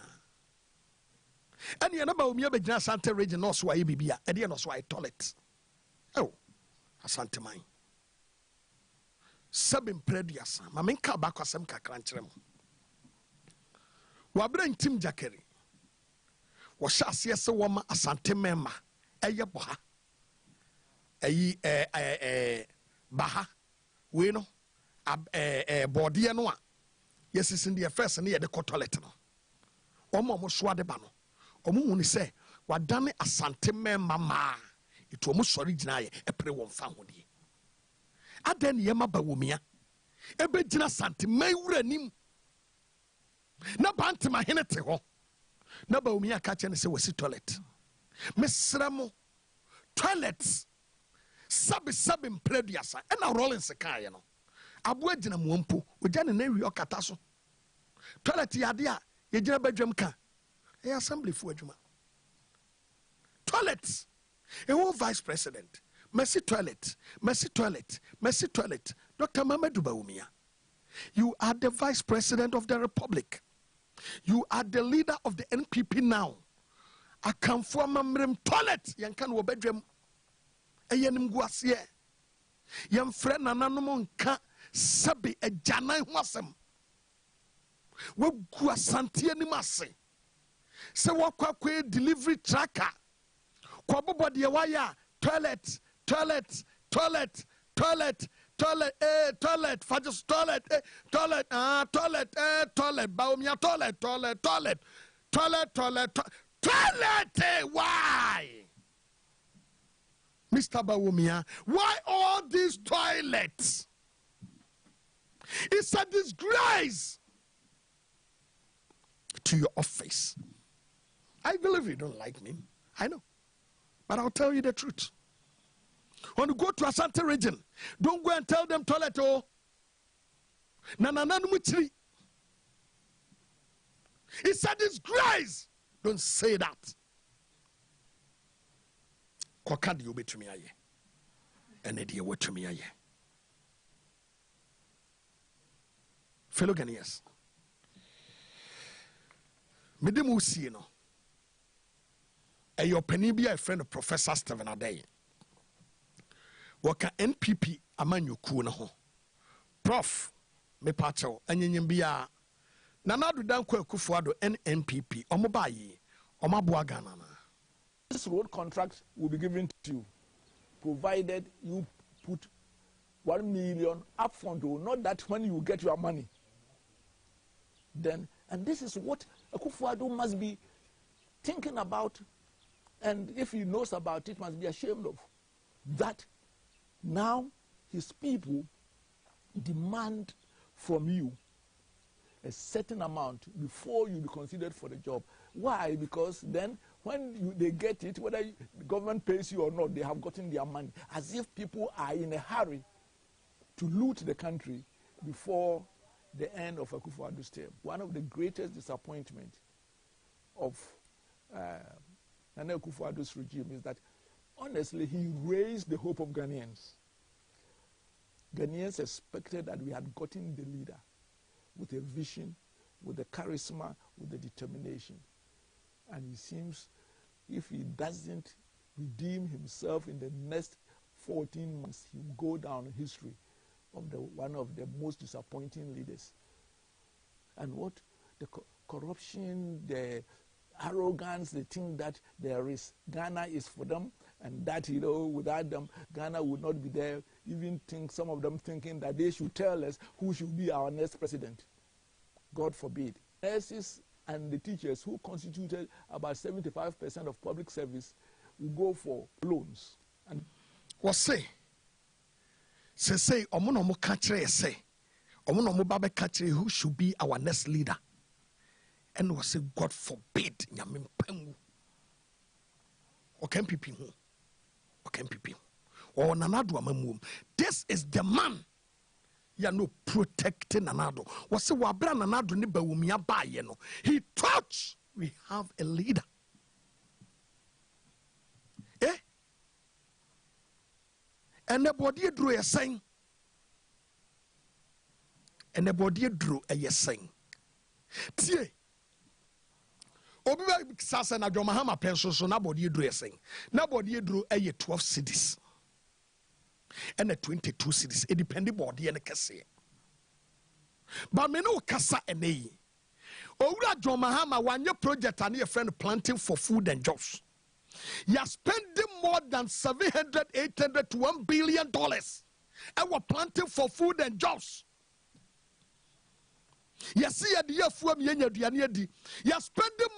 And you know about me, but just Santa region, no sway bibia, and you know sway toilet. Oh, Asante mine. Sabin predias, Maminka back was some cacrantrem. Wabra Tim Jackery. Was shas yes a woman Asante memma, a yaboha. Baha, we know, body and one. Yes, it's in the first and near the cotolet. Omo swade bano. Omu say, what done Asante mama. It was most original, a pre one family. Aden Yama Bawumia. Ebejina Santi may renim. Na banti ma henete ho. Na Bawumia catch and say, was it toilet? Miss Ramo, toilets. Sabi Prediasa, and a Rawlings a cayano. Abuedina Mwumpu, with Jan and Neri or Catasso. Toilet yadia, Yajina bedroom car. A assembly for Juma. Toilets. A whole vice president. Mercy toilet. Dr. Mamadou Bawumia. You are the vice president of the republic. You are the leader of the NPP now. I come for Mamrim toilet. Yankan wo bedroom. Eyenim guasie. Yam friend nananom ka sabi e janai hwasem. We guasantie ni mase. Se wakwa delivery tracker. Kwa bobo de waya toilet, fajos toilet, baumia toilet, why? Mr. Bawumia, why all these toilets? It's a disgrace to your office. I believe you don't like me. I know. But I'll tell you the truth. When you go to Asante region, don't go and tell them toilet oh. Nanananumuchiri. It's a disgrace. Don't say that. Kwakadi you to me aye. And idea what to me aye. Fellow Ghanaians. Medemu si no. Your penibia a friend of Professor Stephen Adey. Waka NPP amanyo kuna ho. Prof me pacho anyenyembia Nanadu Dankwa Kufuado NNPP omobayi omabua Ghana. This road contract will be given to you, provided you put 1 million upfront, or not that when you get your money. Then, and this is what Akufo-Addo must be thinking about, and if he knows about it, must be ashamed of. That now his people demand from you a certain amount before you be considered for the job. Why? Because then when they get it, whether the government pays you or not, they have gotten their money. As if people are in a hurry to loot the country before the end of Akufo-Addo's term. One of the greatest disappointments of Nana Akufo-Addo's regime is that, honestly, he raised the hope of Ghanaians. Ghanaians expected that we had gotten the leader with a vision, with the charisma, with the determination. And it seems if he doesn't redeem himself in the next 14 months, he will go down in history of one of the most disappointing leaders. And what the corruption, the arrogance, they think that there is, Ghana is for them, and that, you know, without them, Ghana would not be there. Even think some of them thinking that they should tell us who should be our next president. God forbid. Nurses and the teachers, who constituted about 75% of public service, will go for loans. And was say omo country say omo babe country who should be our next leader. And was say God forbid nyame mpangu. Okay, people. Or Nanado Amamum. This is the man. You no protecting Nanado. Was say Wabra Nanado Niba Umia Bayeno. He thought we have a leader. And the body drew a saying. And the body drew a saying. Tie. Obi sasa na Mahama penso so na body drew a saying. Na body drew a 12 cities. And a 22 cities. It depended body and a kase. But me no kasa ene. Owura John Mahama one year project and your friend planting for food and jobs. You are spending more than 700, 800 to $1 billion. And we're planting for food and jobs. You see, you are spending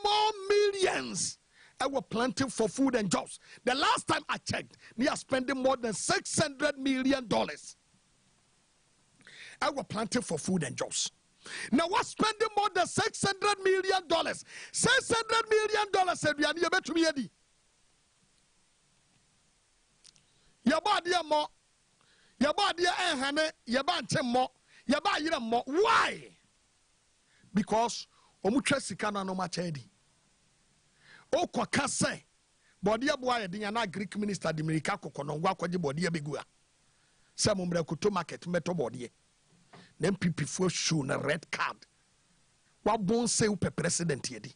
more millions. And we're planting for food and jobs. The last time I checked, we are spending more than $600 million. And we're planting for food and jobs. Now we're spending more than $600 million. $600 million said we are near to me. Your body hane, your body more, your body more. Why? Because omutre sikana no machedi. O kwa kase body boy na Greek minister di America kokono ngwa kwaje body begua. Se mumre kuto market meto body. Nem pipi fo shoe na red card. Wa bon se u pe president yedi.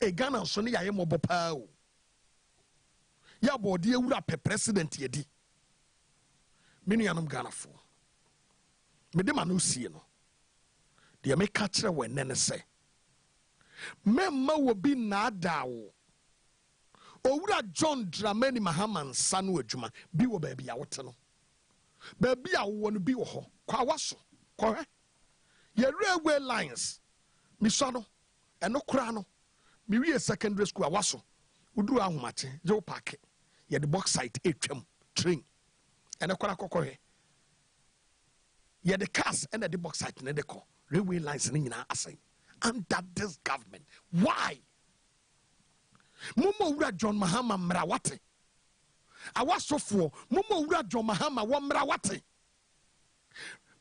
E Ghana so ne yaye mobo pa o. Ya body ewura pe president yedi. Minu yanum Ghana fo. Me de manu sie no. De me ka kire we nene se. Memma wo bi na dawo. Owura John Dramani Mahama sanu adwuma bi wo ba bia wote no. Ba bia wo no bi wo ho. Kwa waso. Kwa ye railway lines. Mi so no. Eno kura no. Mi wie secondary school awaso. Udu ahomache, je park. Ye the box site etwam train. Eno kura kokohe. Ye the cars and the box site ne de ko. Railway lines ni nyina asay. Under this government. Why? Mumo ura John Mahama mrawate. Awasofo, mumo ura John Mahama wa mrawate.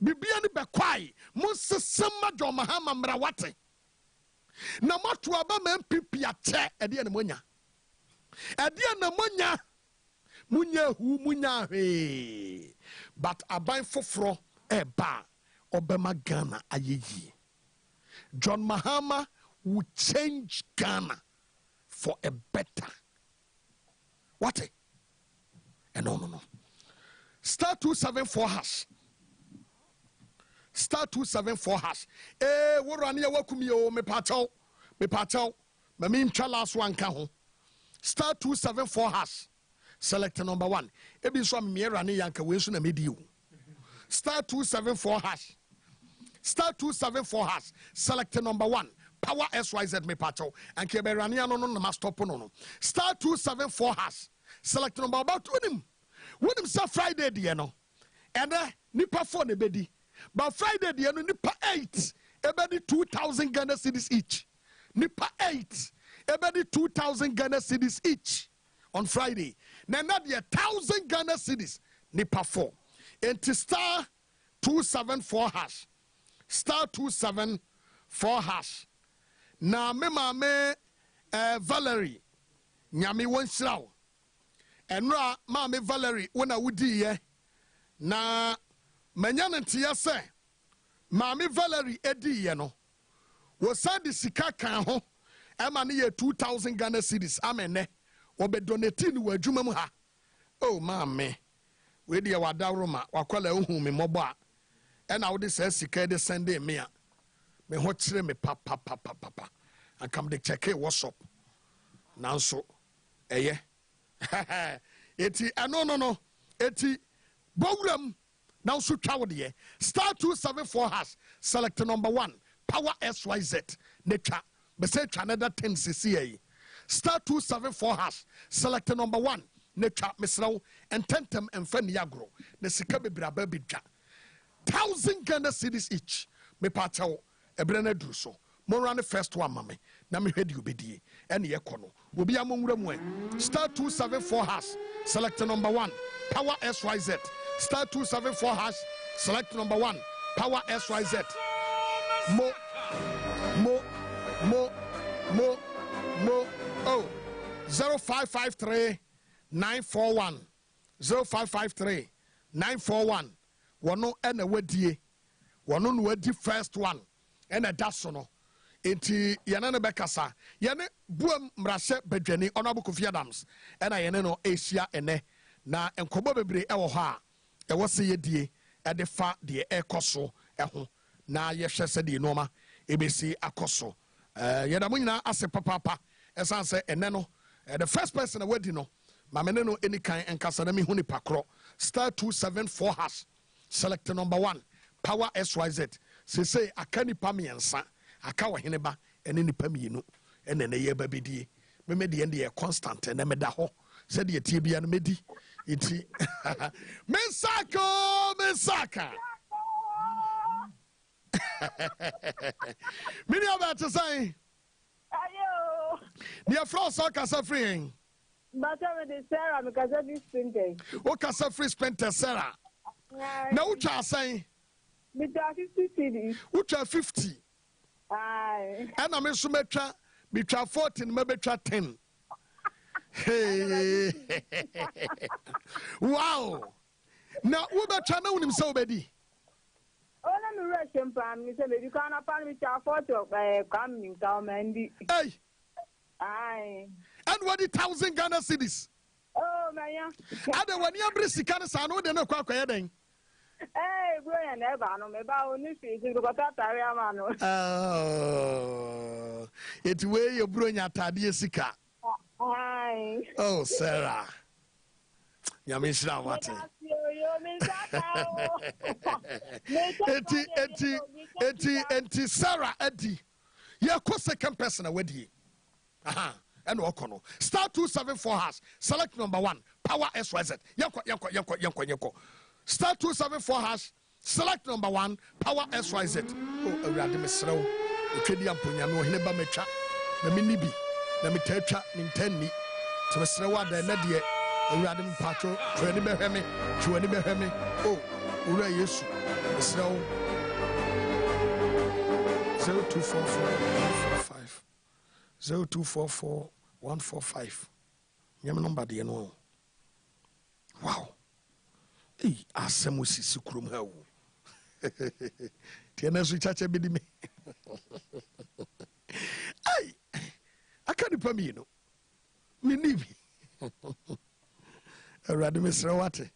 Bibia ni bekwai, munse sema John Mahama mrawate. Na matu aba MPP ache, ediye ni monya. Ediye ni monya. Munya hu, munya he. But abain fofro, eba, obema Ghana ayeyi. John Mahama will change Ghana for a better. What? No. Star 274 hash. Star 274 hash. Warania wakumio me patao. Me mean chalas one kaho. Star 274 hash. Select number 1. Ebi so me rani yanka we so na mediu. Star 274 hash. Star 274 hash. Select number 1. Power SYZ me pacho. And keberania no na stop no. Star 274 hash. Select number about him. When him say Friday the no. And nipa 4 ne bedi. But Friday the no nipa 8. Ebedi 2,000 Ghana cedis each. Nipa 8. Ebedi 2,000 Ghana cedis each. On Friday. Now not the 1,000 Ghana cedis. Nipa 4. Into star 274 hash. Star 274 hash. Na me mame Valerie nyame wonsraw. Enra mame Valerie wona wudi ye. Na manya ntia se mame Valerie edi ye no. Wo sadi sika kan ho e ma ne ye 2,000 Ghana cedis amene. Obe donate ni wadwuma mu ha. Oh mame. We dia wadawroma wakwala ohu me mobo a. And I would say, Sika de Sunday me hot chire me papa. And come the check what's up. Now so eti no. Eti Bogram now so travel the star 274 hash. Select number 1. Power SYZ. Nature. Be say another 10 CCA. Star 274 hash. Select number 1. ne twa mesraw ententem emfa ni agro ne sika bebraba bidwa 1,000 Ghana cedis each me pachaw ebre na duru so mo run the first one mame na me hwedi obedie ene ye kono obi amonwura mu star 274 hash select number 1 power SYZ star 274 hash select number 1 power SYZ mo oh 0553 941 0553 941 wono ena wadie wono no wadi first one ena daso no enti yene ne bekasa yene buam mrahye badwani Honorable Kofi Adams ena yene no asia ene na enkobo bebre ewo ho a ewo se yedie ede fa de ekoso eho na yehwe se de noma ebesi akoso yeda mo nyina ase papa esanse ene no the first person wadi no mamene no any kind enkasa na me hu ni pakro star 274 hash select number 1 power SYZ say akani pamiensa aka Oheneba ene ni pamienu ene ne ye babedie me de ende ye constant ene me da ho se de tie bia no medi iti mesaka mini about to say ayo near floor so kasa free but I'm the Sarah because of this printing o kasa free spent Sarah na ucha say with 50 cedis ucha 50 aye and I'm so metwa betwa 14 mebetwa 10 hey wow na ubetwa na unim so obedi oh na me rush pam me say baby can apal me cha 40 coming down Mandy hey aye and what the 1,000 Ghana cedis oh man ada wani abri sika na sa no de na kwa akwa den eh bro ya na eba no me ba oni fi ji ko ta tare ama no oh it way your bro nya tade sika aye oh Sarah nyame shira wate eti Sarah edi ye ko second person awadi aha and okono star 274 hash select number 1 power SYZ yanko star 274 hash select number 1 power SYZ oh awurade mesrew etwedi amponya no Oheneba metwa na menibi na metatwa mintanni temesrew ada na de awurade mpacho twani behweme oh ura Yesu mesrew 0244 0244-145. Nyame number de no. Wow. Eh, asemu sisi kurum ha wo. Tiena so chacha bi di me. Ai. Aka ni pa mi no. Mi ni bi. Awurade mesra wate.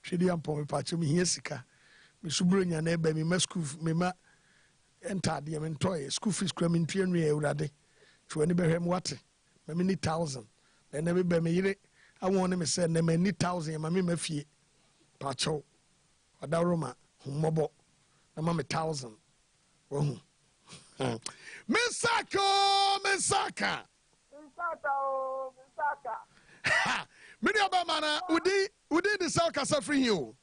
Twedi ampo me pa che mi hia sika. Me suburo nya na eba mi ma school me ma entade me ntoy school fees kra me ntue nwe awurade. Twani behem wate ma me ni 1,000 na me be me yire awon me say na me ni 1,000 ma me mafie pa chow adaroma hummobo na ma me 1,000 wo Misaka many Obama na udi the South Kasa free you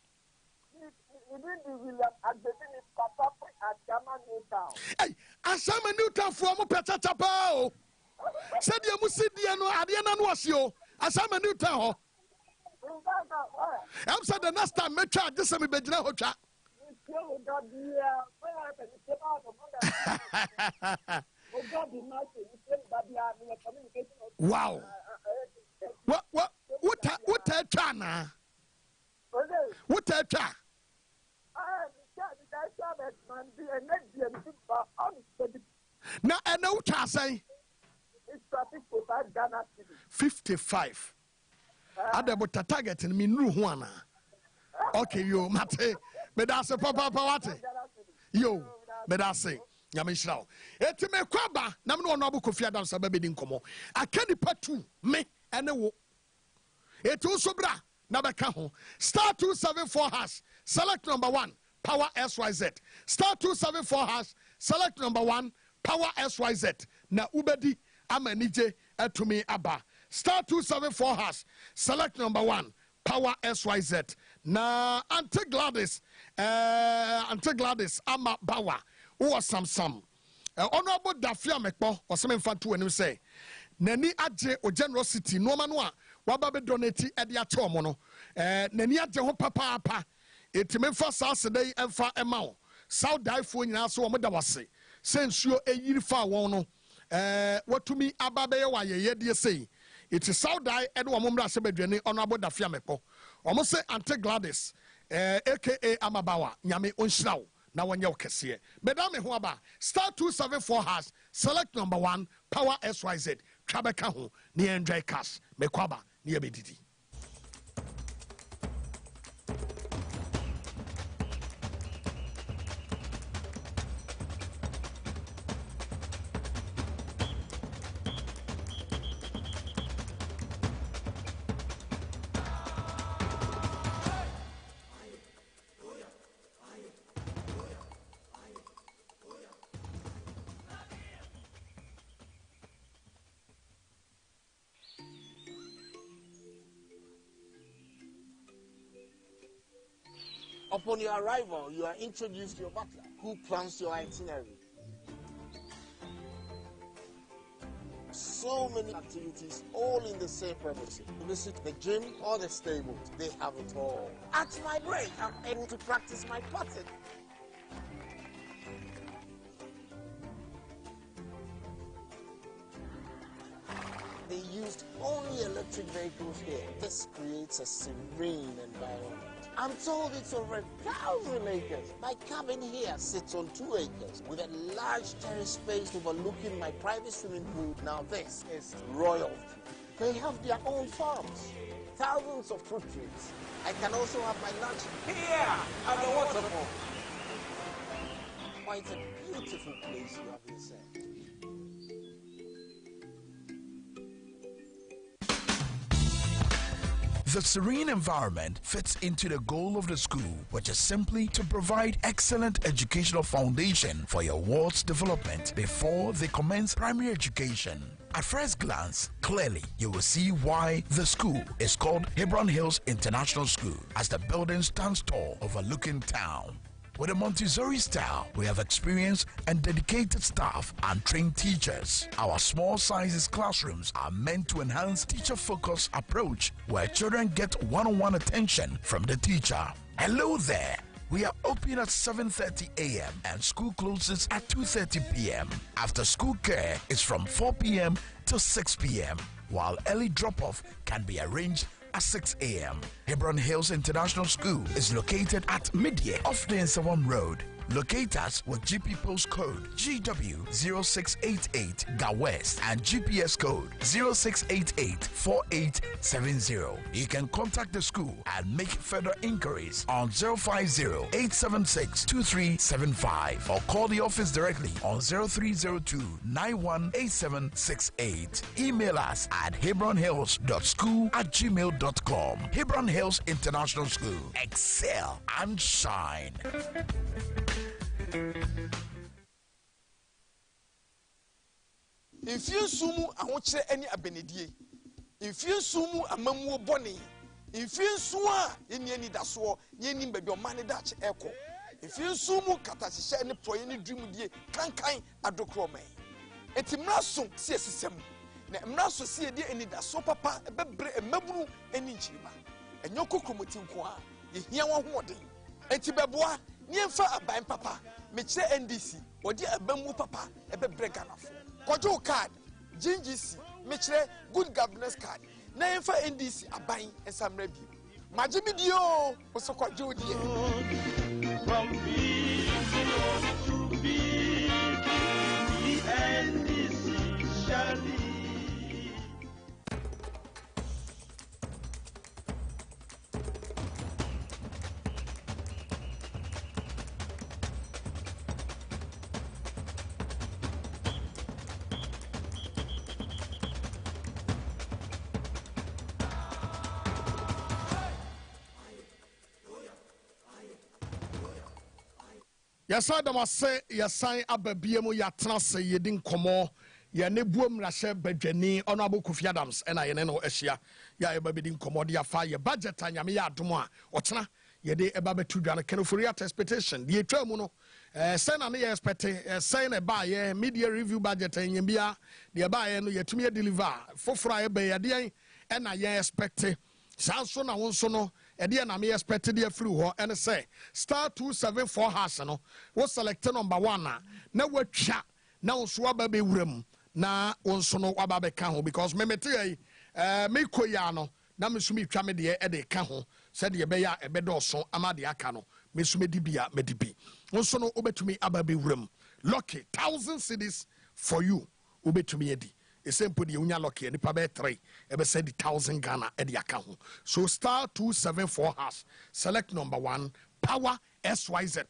hey, Asama Newtown for mo petata pa o. Said you must sit there no ade na no asio. Asama Newtown ho. I'm said the next time me try this me be gina ho twa. Wow. What twa na? What twa? Now, I know what I say. 55. Ada but target in me nu huana. Okay, yo, mate. But that's a papa wate. Yo, but I say. Nyamishra. Eti me kwaba na me no Honorable Kofi Adams abebe di nkomo. Akani patu me ene wo. Eti usobra na beka ho. Star 274 hash. Select number 1. Power SYZ. Star 274 hash. Select number 1. Power SYZ. Na ubedi amanije etumi aba. Star 274 hash. Select number 1. Power SYZ. Na Auntie Gladys Ama Bawa. Who was some. Honorable Dafia Mekpo or some infant and say. Nani aje o generosity no manwa wababe donate edia chomono nani aje ho papa etimemfa saase dey emfa ema South Daifo nyina so omoda wase sensuo eyiri fa won no watumi ababe ye wa ye de sei it is South Dai edo omomra se badwane Honorable Dafia Mekpo omo se Auntie Gladys aka Amabawa nyame onhyirawo na wonye okese medam me ho aba star 274 has select number 1 power SYZ Trabeka ho ni enjoy cash mekwaba ni ebedidi. Upon your arrival, you are introduced to your butler, who plans your itinerary. So many activities, all in the same premises. Visit the gym or the stables, they have it all. At my break, I'm able to practice my putting. They used only electric vehicles here. This creates a serene environment. I'm told it's over 1,000 acres. My cabin here sits on 2 acres with a large terrace space overlooking my private swimming pool. Now this is royalty. They have their own farms, thousands of fruit trees. I can also have my lunch here at the waterfall. Quite a beautiful place you have been saying. The serene environment fits into the goal of the school, which is simply to provide excellent educational foundation for your ward's development before they commence primary education. At first glance, clearly you will see why the school is called Hebron Hills International School, as the building stands tall overlooking town. With a Montessori style, we have experienced and dedicated staff and trained teachers. Our small sizes classrooms are meant to enhance teacher-focused approach where children get one-on-one attention from the teacher. Hello there. We are open at 7:30 a.m. and school closes at 2:30 p.m. After school care is from 4 p.m. to 6 p.m., while early drop-off can be arranged at 6 a.m. Hebron Hills International School is located at Midye off the Nsawam Road. Locate us with GP postcode GW0688 GA West and GPS code 06884870. You can contact the school and make further inquiries on 050-876-2375 or call the office directly on 0302-918768. Email us at hebronhills.school@gmail.com. Hebron Hills International School. Excel and shine. If you sumu awonche any abenedie, if you sumu amamuo boni, if you suwa any daso, yeni baby mani dach echo, if you sumu katashisha any pro any dream die, kankai adokrome. Etimraso si esisem, na mraso si die any daso papa ebebre emabunu any chima. Enyoko kromotin kwa, ye hia wa hoden. Etibeboa, niemfa aban papa. Meche NDC, odi abamu papa, ebe breganafo. Kwajo card, GNGC, meche good governance card. Na emfa NDC aban esamrebi. Majimidio, oso kwajo die. From big to big, the NDC shall lead. Yes, I don't say yes, I ababiem yatna say yedin komo ye ne buom rashe bedwani Honorable Kofi Adams ena ye ne no ehia ya eba bedi nkomodi afa ye budget anyame ya adom a ochena ye de eba betu dwan kenofori at expectation ye twamu no say na ne ye expect say na ba ye media review budget nyambia de ba ye no yetumi deliver foforo ye be ye de ena ye expect sanso na wonso no ede na me expect de afiri ho ene say star 274 hash no wo select number 1 na watwa na wonso aba be wuram na wonso no aba be ka ho because me mete yi me koya no na me sumi twa me de e de ka ho said ye be ya e be do so ama de aka no me sumi di bia me di bi wonso no obetumi aba be wuram lucky 1,000 cedis for you obetumi edi esempo de unya lucky nipa be 3 e be said 1,000 Ghana e de aka ho so star 274 hash select number 1 power SYZ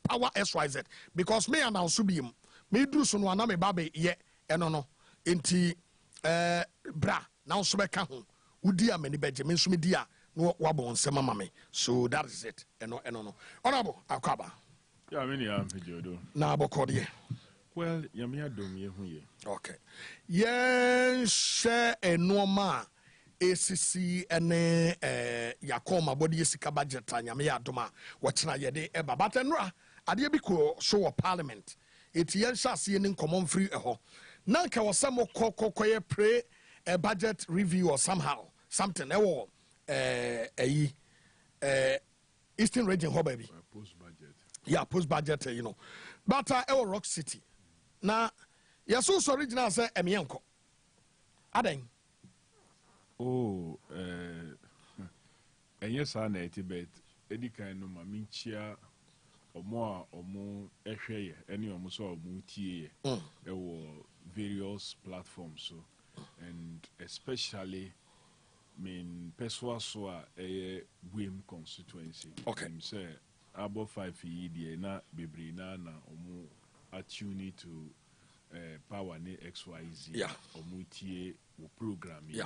because me announce biem me do so no na me babe ye eno no enti bra now so be ka ho udi amani beje me so me di a no wabon se mama me so that is it eno no honorable akaba ya me ni am fejodo na abokode well yami adom ye hu ye okay yen she enoma ACC ene yakoma body sika budget anyame ya adoma wachena yede eba batenra ade bi ko so Parliament eti yen shase ni nkomon free eho na nka wasamo kokoye pray a budget review or somehow something ewo Eastern region ho baby post budget yeah post budget you know but ewo Rock City na yaso original say emienko adan oh yes I na etibet edi kan no ma minchia omo ehwe any omo so omo tie ewo various platforms so and especially Peswa so Wim constituency okay say about 5 years na bebre na omo attune to power ne XYZ yeah omo tie wo program yeah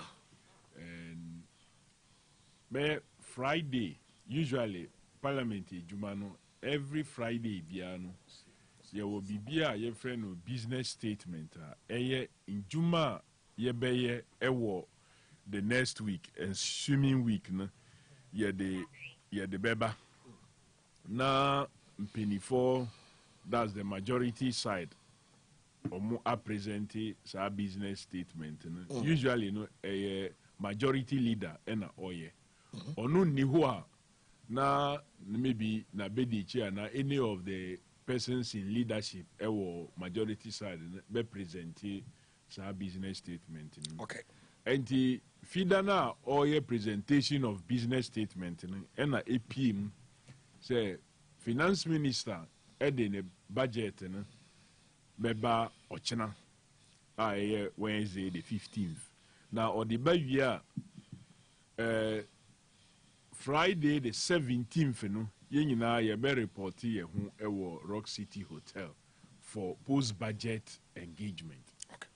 and by Friday usually Parliament jumano every Friday biano there will be your friend no business statement in juma ye be ewo the next week ensuing week no ye the beba na penny4 that's the majority side omo a present sa business statement no usually no majority leader ena oye onu ni ho a na maybe na bedichi na any of the persons in leadership ewo majority side be present sa business statement okay and the fidana oye presentation of business statement ena APM say finance minister ede budget beba ochena Wednesday the 15th now or the bayia Friday the 17th no ye nyina ye be report ye hu ewo Rock City Hotel for post budget engagement okay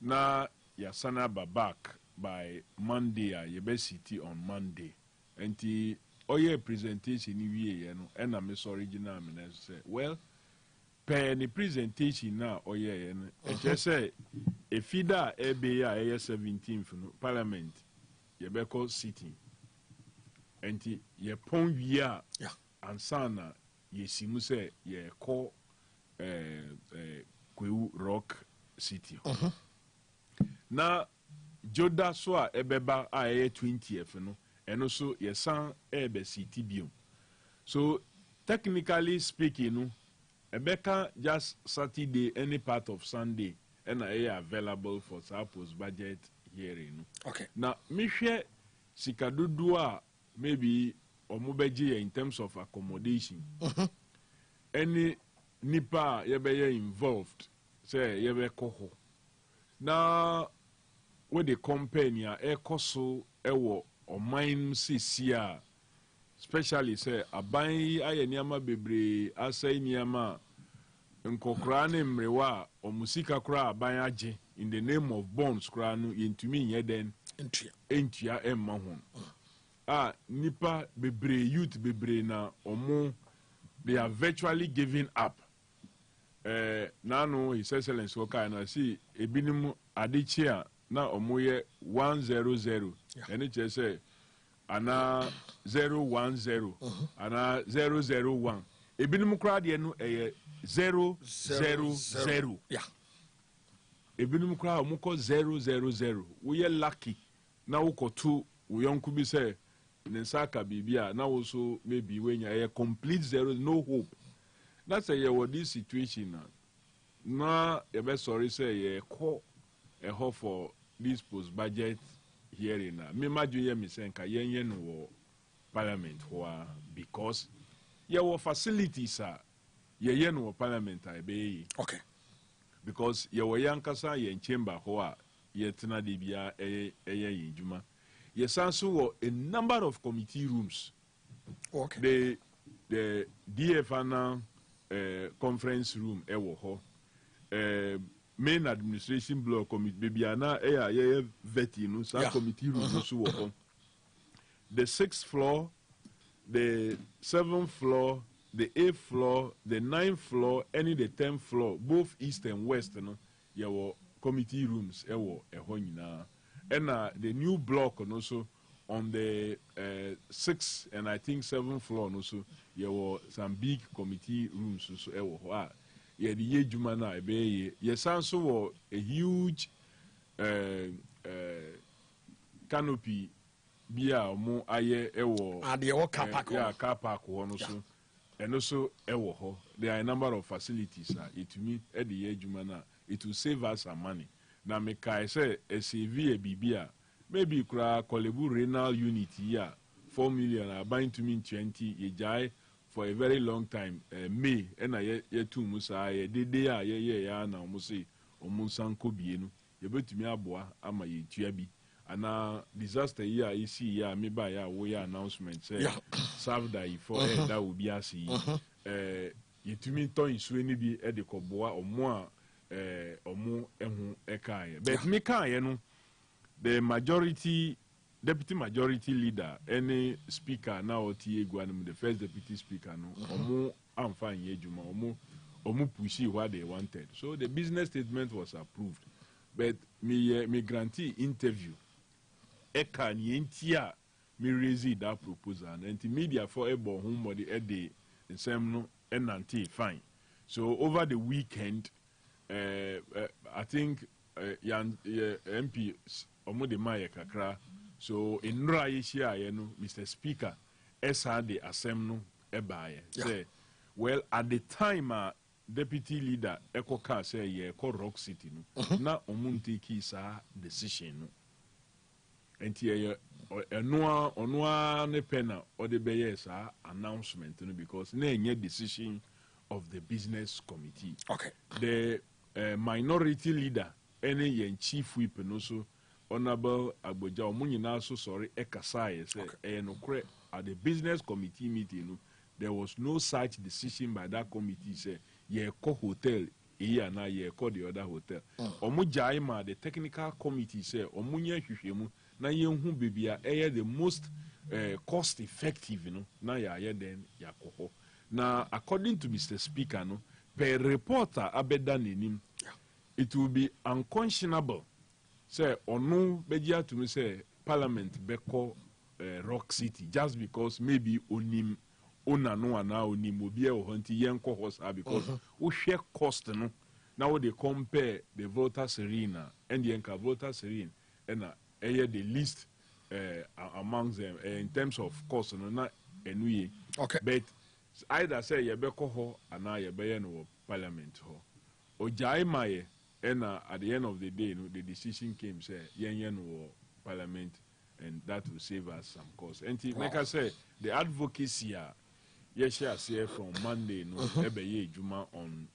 na ya sana back by Monday ye be city on Monday enti oye presentation ni wie no ena me so original me say well per the presentation na oye no e say e fida ebe ya 17th no Parliament ye be call sitting enti ye pon wia yeah ansana ye simu say ye call Kwewu Rock City na joda so a ebeba a 20th no eno so ye san ebe city biom so technically speaking no ebeka just Saturday any part of Sunday and available for post budget hearing no okay na mehwe sikadudu a maybe omobeji in terms of accommodation any nipa yebeye involved say yebe koho na with the company ekoso ewo oman sisia especially say aban aye niama bebre asai niama nkokra ne mrewa omusika kra aban age in the name of bonds kra no yentumi nyeden entua emma ho nipa bebre youth bebre na omo they are virtually giving up nano his excellency okay na see ebinim adichia na omoye 100 ene che say ana 010 ana 001 ebinum kra de no eye 000 yeah ebinum kra omukọ 000 we ye lucky na ukotu uyonku bi say nensaka bibia na wo so maybe when you complete zero no hope that's a this situation na you be sorry say you call a hope for this post budget hearing na me maju ye me senka yen no parliament because your facilities are ye no parliament I be okay because your yankasa ye chamber ho a ye tena de bia eye juma. Yes, also a number of committee rooms. Okay. The DFANA conference room, main administration block committee, Bibiana, vetting, some committee rooms. The 6th floor, the 7th floor, the 8th floor, the 9th floor, any the 10th floor, both east and west, your committee rooms, and the new block also on the 6th and I think 7th floor also there were some big committee rooms also the year jumana be yes also a huge canopy bia mo aye car park one also and also there are a number of facilities it mean at the year jumana it will save us some money. Na me kai say SAV a bibia maybe kra kolebu renal unit here 4 million buying to mean 20 ye jai for a very long time May na ye tu musa ye dede a ye ya na omo say omo sanko bienu ye betumi aboa ama ye tua bi ana disaster here isi ya me ba ya wo ya announcement say serve that for that will be asi ye tumi ton isu ni bi e de koboa omo a but me can the majority deputy majority leader any speaker now the first deputy speaker no omo amfa nyejuma omo pushi what they wanted so the business statement was approved but me grantee interview eka nyentia me raise that proposal and the media for ebo homebody e dey nsem no enante fine so over the weekend I think MP Omode Maye Kakra. So in Raishia, Mr. Speaker, SA the Assembly Ebaye. Say, well, at the time, Deputy Leader Ekoka say, ye call Rock City, na omunti kisa decision. And here, onwa ne pena or the Bayesa announcement, because ne decision of the business committee. Okay. The minority leader, any yen chief whip and also Honorable Agboja Omunyina so sorry Ekasai say at the business committee meeting there was no such decision by that committee say ye ko hotel here na ye ko the other hotel Omujaima the technical committee say omunye hwehwemu na yenhu bibia the most cost effective na ya then yakoho now according to Mr. Speaker no per reporter abeda nenim it will be unconscionable say onu bejia to me say parliament beko Rock City just because maybe onim ona no ana onim obi e ohonti yenko hosa because we share cost no now they compare the voters arena and the enka voters arena and the least amongst them in terms of cost no na enuye okay but either say ye beko ho ana ye be no parliament ho ojai maye and at the end of the day the decision came say yen no parliament and that will save us some cost and like I say the advocacy yes say from Monday no ebeye juma on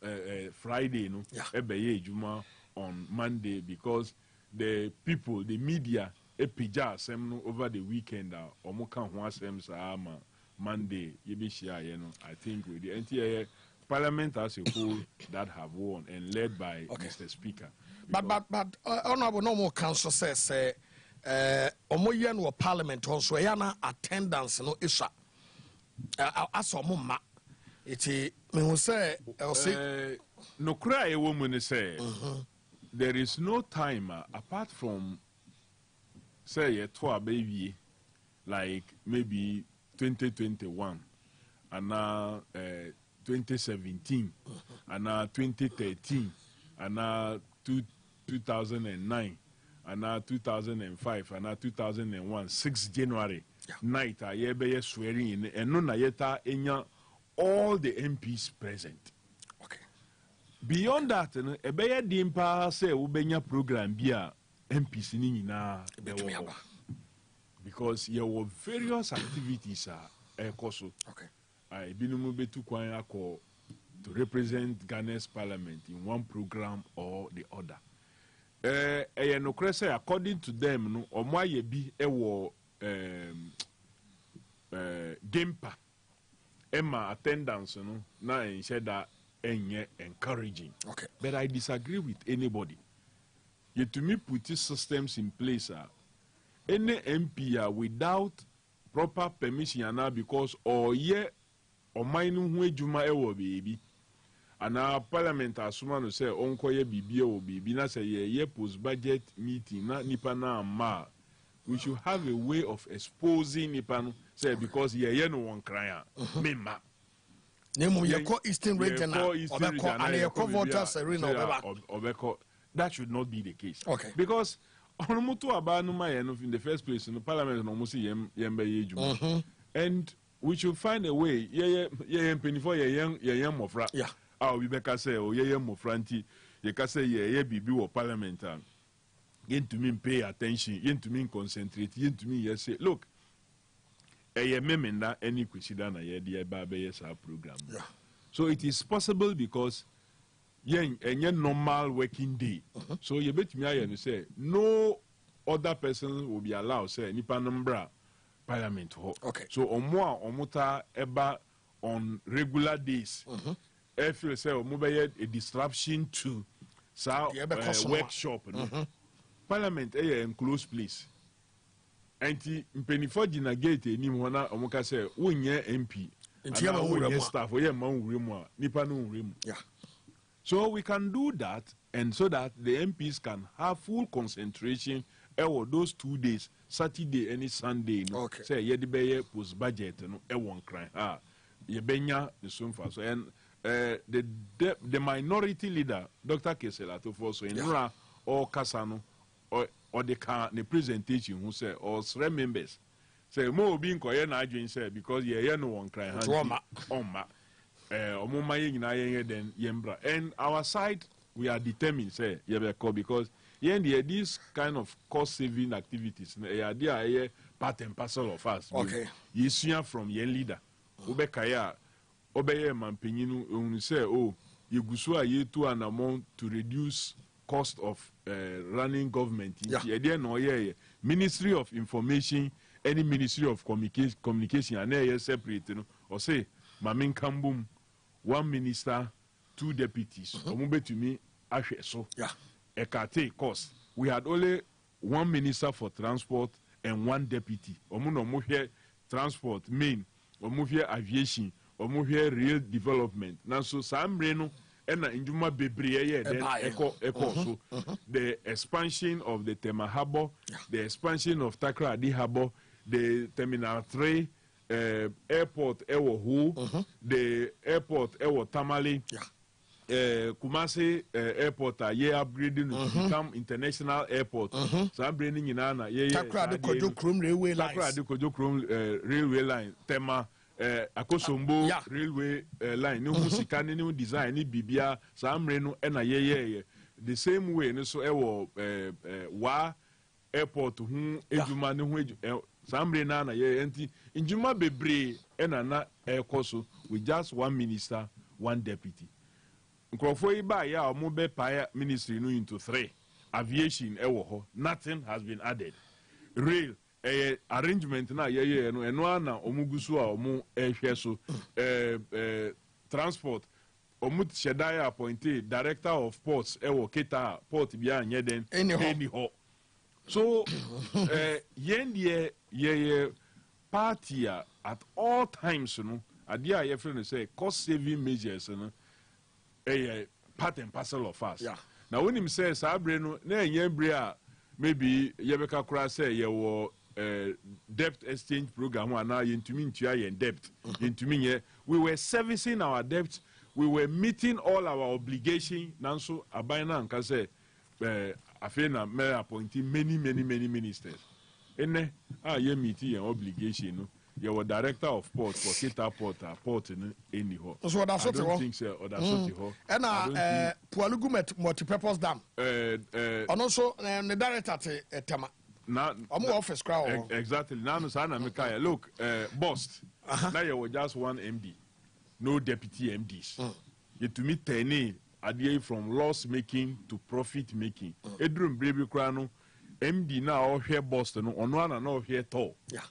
Friday no ebeye juma on Monday because the people the media epija asem no over the weekend omo kan ho asem sa ma Monday yebishia you know I think with the entire Parliament as a whole that have won and led by Mr. Speaker. But Honorable Normal Council says omoyen wo Parliament also yana attendance no isha aso mo ma iti me hu say no cry a woman say there is no time apart from say a tour baby like maybe 2021 and now 2017 and now 2013 and now 2009 and now 2005 and now 2001 6 January night I be swearing in and no na yeta enya all the MPs present. Okay. Beyond that, ebeye dimpa say ubenya program bia MPs ni nyina because there were various activities ekoso. Okay. Binumu betu kwan akọ to represent Ghana's parliament in one program or the other. No say according to them no omo aye bi ewo Gempa Emma attendance no na said that encouraging. Okay. But I disagree with anybody. You to me put these systems in place. Any MP without proper permission now because or mine who juma ewo baby. And our parliament as someone say onko bibi o bibi na say ye post budget meeting na nipa na ma. We should have a way of exposing Nipan, say, because ye no one cry. Mema. Name ye call Eastern Region, that should not be the case. Okay. Because on Mutu Abanuma in the first place in the parliament, no musi yembe and we should find a way. Ye penifo ye young mofra. Yeah. We beka say, oh ye mofranti, ye ka say ye bibi or parliament. Yen to me pay attention, yen to me concentrate, yen to me yes say, look, memenda any kwishida na ye dia babe yes our program. Yeah. So it is possible because yen normal working day. So you bet me I say no other person will be allowed say nipa numbra parliament. Okay. So omuta eba on regular days. If you say a disruption to workshop. Parliament a enclosed place. Anti mpenifo gina gate ni mo na omuka say wonye MP. Nti ya ma staff o ye ma nwuremu a nipa no nwuremu. Yeah. So we can do that and so that the MPs can have full concentration those 2 days, Saturday and Sunday. No? Okay. Say ye de be post budget no e won kran. Ye benya the sunfa so and the minority leader Dr. Keselato for so in or Kasano or the presentation who say or 3 members say more being koye na adwin say because ye no one cry hand oma omuma ye nyina ye den yembra and our side we are determined say ye be call because these kind of cost saving activities they are part and parcel of us. Okay. You see from your leader ubekaya obeye mampanyinu unu say oh you gusu a ye to an amount to reduce cost of running government. Yeah. Ministry of Information, any Ministry of Communication, and separate. Or say, Mamin Kambum, 1 minister, 2 deputies. To me, so yeah. Ekate cost. We had only 1 minister for transport and 1 deputy. Omuno here transport main, here aviation, here real development. Now so Sam Breno. And Injuma Bebriye then echo so the expansion of the Tema Harbour, the expansion of Takra Adi Harbour, the Terminal 3 airport Ewo the airport Ewo Tamale, Kumasi airport ye upgrading to become international airport. So I'm bringing in Anna Takra Adi Kojo Krum railway line. Takra Adi Kojo Krum railway line. Tema Akosombo railway line no musikani no design ni bibia samre no na ye the same way no so ewo wa airport hu ejuma ne hu samre na ye enti njuma bebre na ekoso with just 1 minister 1 deputy nkrofo iba ya omo be pa ministry no into 3 aviation ewo ho nothing has been added rail arrangement na ye no eno ana omugusu a omu ehwe so transport omu shedaya appointed director of ports ewo Keta port bia anye den anyhow so ye party at all times no ade a ye friend say cost saving measures no part and parcel of us. Yeah. Now when him says sabre no na enye maybe yebeka kura say ye debt exchange program and now yentumi ntua yen debt yentumi ye we were servicing our debt, we were meeting all our obligations. Nanso abaina nka say afena me appointing many ministers ene ye meeting yen obligation no ye were director of port for Kita port in any ho. So that's what I don't think so. That's what and Pualugu multi-purpose dam and also the director at Tama now office crowd exactly now look boss now you were just one MD, no deputy MDs. You to meet 10 idea from loss making to profit making. Edrum baby crano MD now here boss no on one and now here tall. Yeah.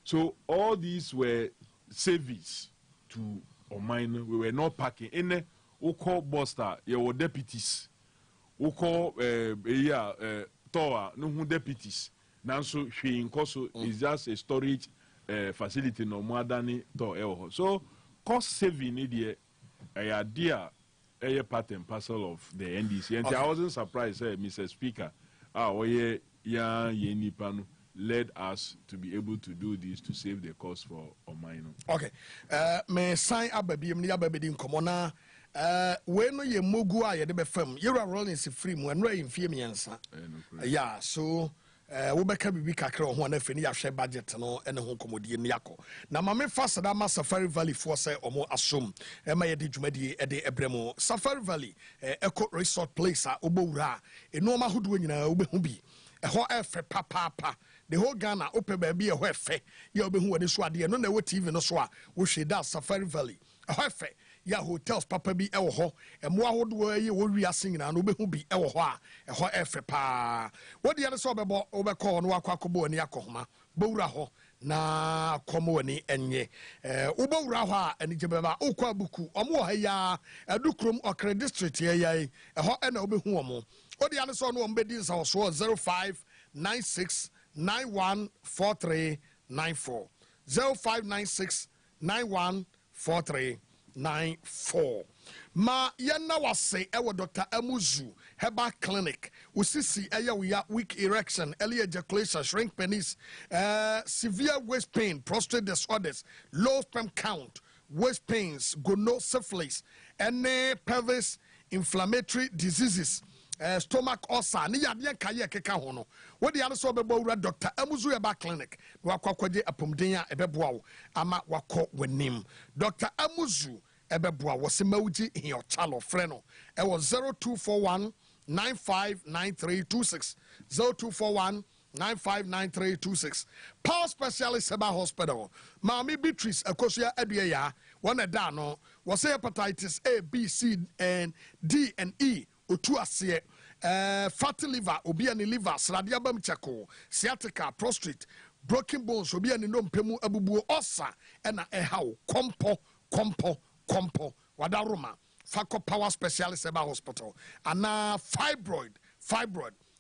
So all these were savings to Omine. We were not packing. In we call Buster, your deputies. We call Toa, no deputies. Now so she in Koso is just a storage facility no more than to. So cost saving idea, idea, a part and parcel of the NDC. And I wasn't surprised, Mr. Speaker. Led us to be able to do this to save the cost for Omaino. Okay. Me sign ababi mni ababi din komona. We no ye mogua ye de be fam. Yera Rawlings free mu enra yimfie miensa. Yeah, so we beka bibi kakra ho na feni ahwe budget no ene ho komodie ni yakọ. Na mame fast da ma Safari Valley for say omo asom. E ma ye de dwumadi e de ebremo. Safari Valley Eco Resort Place a obowura. Eno ma hodo nyina obehu bi. Ho efe papa. The whole Ghana open baby a wefe. You be who are the swadi, no never TV no swa, which she does Safari Valley. A wefe, ya hotels papa be elho, and more would you will be singing and ube who be elho, a ho efe pa. What the other sob about overcall no aquacobo and yakoma, Boraho, na comoni enye. Ubo raha and Jababa, Okwabuku, or more ya, a ducrum or credit district here, a hot and obe huomo. What the other son one bedins house was 0596 914394 0596 914394. Ma yana wase ewa Dr. Amuzu Heba Clinic usisi eya weak erection, early ejaculation, shrink penis, severe waist pain, prostate disorders, low sperm count, waist pains, gonorrhea, syphilis, any pelvis inflammatory diseases. Stomach ulcer ni yade kaye keka ho no wo de ane so bebo wura Dr. Amuzu Heba Clinic wa kwakwaje apomden a ebeboa wo ama wakọ wanim. Dr. Amuzu ebeboa wo se mawuji hin chalo frɛ no e wo 0241 959326 0241 959326. Power Specialist Heba Hospital. Mami Beatrice Akosia Edue ya one da no was hepatitis A, B, C, and D and E. Otu ase fatty liver, obi ani liver, sradia bam chako, sciatica, prostate, broken bones, obi ani no mpemu abubuo osa, ena ehao, kompo, wadaruma, Fako Power Specialist Heba Hospital, ana fibroid,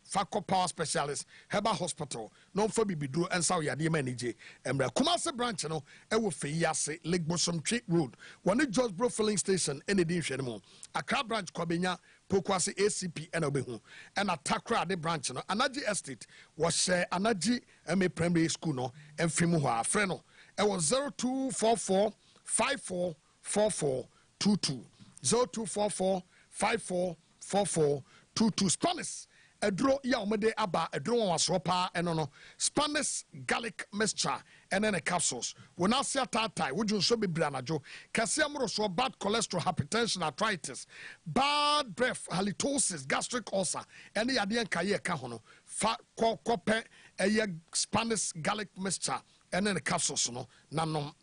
Fako Power Specialist Heba Hospital, non for bibidro and saw yadi manage, emra Kumase branch no, ewo feyase, Lake Bosom Tree Road, one George Bro filling station, any din shenemo, Accra branch Kwabenya, Pokwasi ACP and Obehu, and a Takra de branch no, Anaji Estate was share Anaji MA Primary School no, and Fimuha, Freno, it was 0244 544422 0244 544422 Spanish. Edro ya omede aba edro wasropa enono Spanish garlic mixture and then a capsules. When I see a tatai, would you so be branajo? Cassiamro so bad cholesterol, hypertension, arthritis, bad breath, halitosis, gastric ulcer, and the adian kaye kahono, fat cope a Spanish garlic mixture. And then the capsules, no, now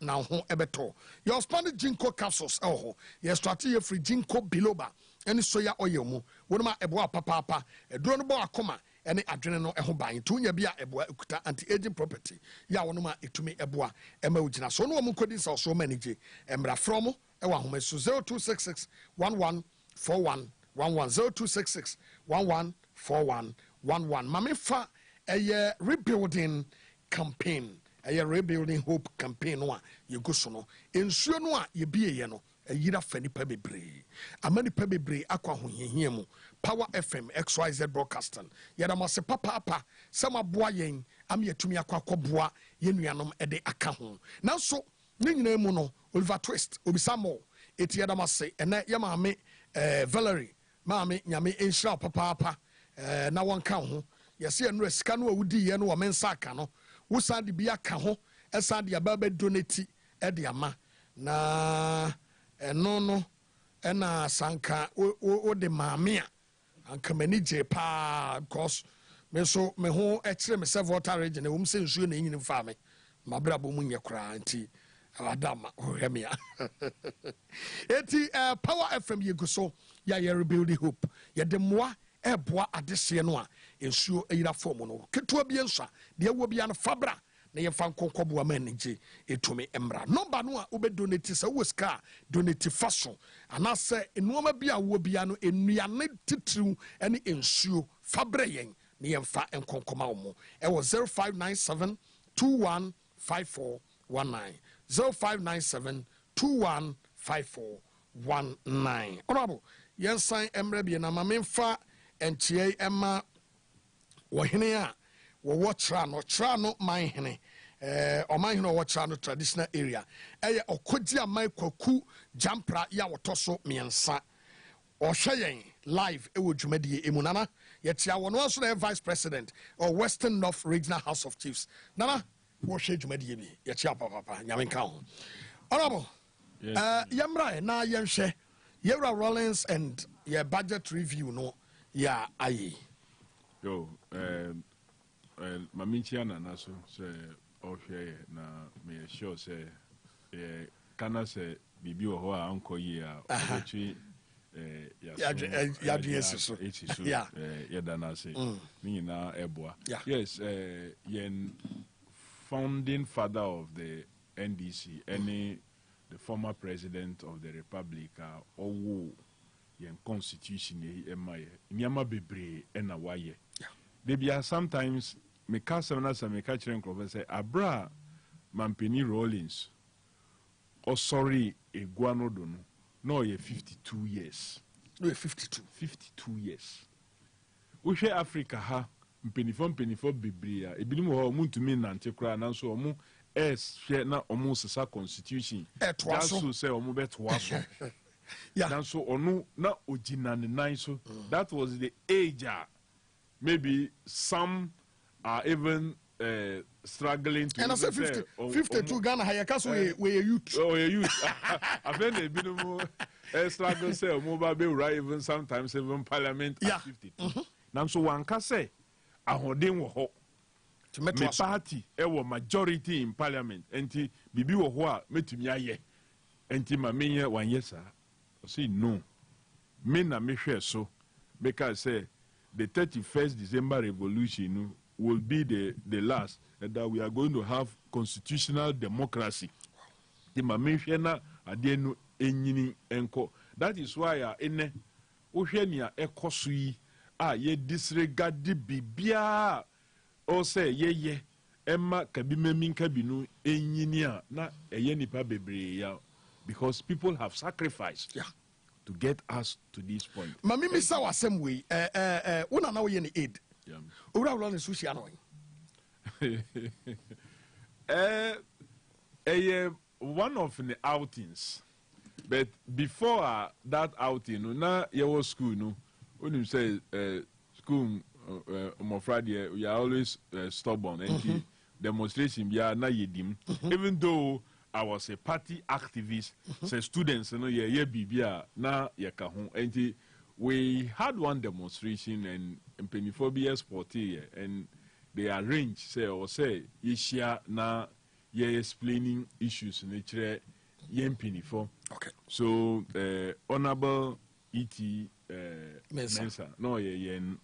ebeto. Your Spanish ginkgo capsules, oh, your strategy free ginkgo biloba, and soya oil mu, one of my eboa papa, a drone boa coma, and the adrenal ehoba, tunya bia eboa ukuta anti-aging property. Ya one of my itumi eboa, emojina. So no one could or so many J. Emra Fromo, ewa home, so 0266 1141 0266 1141 Mame fa a rebuilding campaign. A rebuilding hope campaign no you go so no ensuo no a ye bie ye no a yira fani pa bebre amani pa bebre akwa ho hihia mu Power FM XYZ Broadcasting yɛda mo ase papa sama boa yɛn am yɛtumi akɔkɔboa yɛnuanom ɛde aka ho nanso ne nyinaa mu no Oliver Twist obisa mo eti yɛda mo ase ɛnɛ yɛ maame Valerie maame nyame enhyira papa na wɔnka ho yɛse ɛno sika no a wodi yɛ no wɔ mensa aka no wo san de bi aka ho ɛsan de aba donate ɛde ama na ɛno no ɛna sanka o de maame a anka mani gye paa because me so me ho ɛkyerɛ me sɛ Volta region ɛwom sɛ nsuo na ɛnyini fa me mabrabɔ mu nyɛ koraa nti adama ɔhwɛ me a eti Power FM yɛgu so yɛ rebuilding hope yɛde mmoa ɛboa adehyeɛ no a nsuo ayira fam no ketewa bi nso a deɛ ɛwɔ bia no fabra na yɛmfa nkɔnkɔboa ma anigye ɛtumi mmra nɔmba no a wobɛdonate sɛ wowɔ sika a donate fa so anaasɛ nnoɔma bi a wowɔ bia no nnuane titiriw ne nsuo fabra yɛn na yɛmfa nkɔnkɔma wo mu ɛwɔ 0597 215419 0597 215419 honorable yɛnsan mmerɛ bi na ma memfa nkyea ɛma wɔhene a wɔwɔ kyerɛ no man hene ɔman hene wɔwɔ kyerɛ no traditional area ɛyɛ ɔkɔgye aman kwaku jampra yɛ a wɔtɔ so mmiɛnsa ɔhwɛ yɛn live ɛwɔ dwumadie emu nana yɛtia wɔ no nso na vice president of Western North Regional House of Chiefs nana wɔhwɛ dwumadie bi yɛtia papa nyame nka ho honorable yɛmmra na yɛnhwɛ yɛwura Rawlings and yɛ budget review no yɛ aye yo maminchia na naso se ohwe na me sure se kana se bibi wo ho a anko yi a ochi ya yes so ya dana se ni na eboa yes yen founding father of the NDC any the former president of the republic owo yen constitution e emaye nyama bebre na waye they be sometimes me cast na some me catch them say abra mampeni Rawlings or sorry eguano dono no ye 52 years no 52 years we share Africa ha mpenifo bebre a ebinim ho muntumi nante kra na so omo share na omo sesa constitution that's so say omo betoa so yeah so onu na ogina ne nan so that was the age maybe some are even struggling to. And I said 52 Ghana Hayakaso we youth. Oh, a youth. I've been a bit more struggle say mobile bill right even sometimes even parliament at 52. Now so one can say a holding wo to me party majority in parliament and bibi wo ho a metumi aye enti ma menye one year sir. Say no. Me na me hwe so because say the 31st December revolution will be the last, and that we are going to have constitutional democracy. That is why in Ohenea ekosui ye disregard bibia or say ye Emma kabime minka binu enyinia na nipa bebre ya because people have sacrificed to get us to this point. Mami misa wa same way una na we aid. Ura ulo ni sushi ano. One of the outings, but before that outing, na your school no. When you say school, my Friday, we are always stubborn and demonstration we are na yedim. Even though I was a party activist, say students, you know, bibia na yakahu. And we had one demonstration and Pennyphobia sporty and they arranged say Yeshia na ye explaining issues nature yen Pennyphone. Okay. So Honorable E.T. Mensa, no yen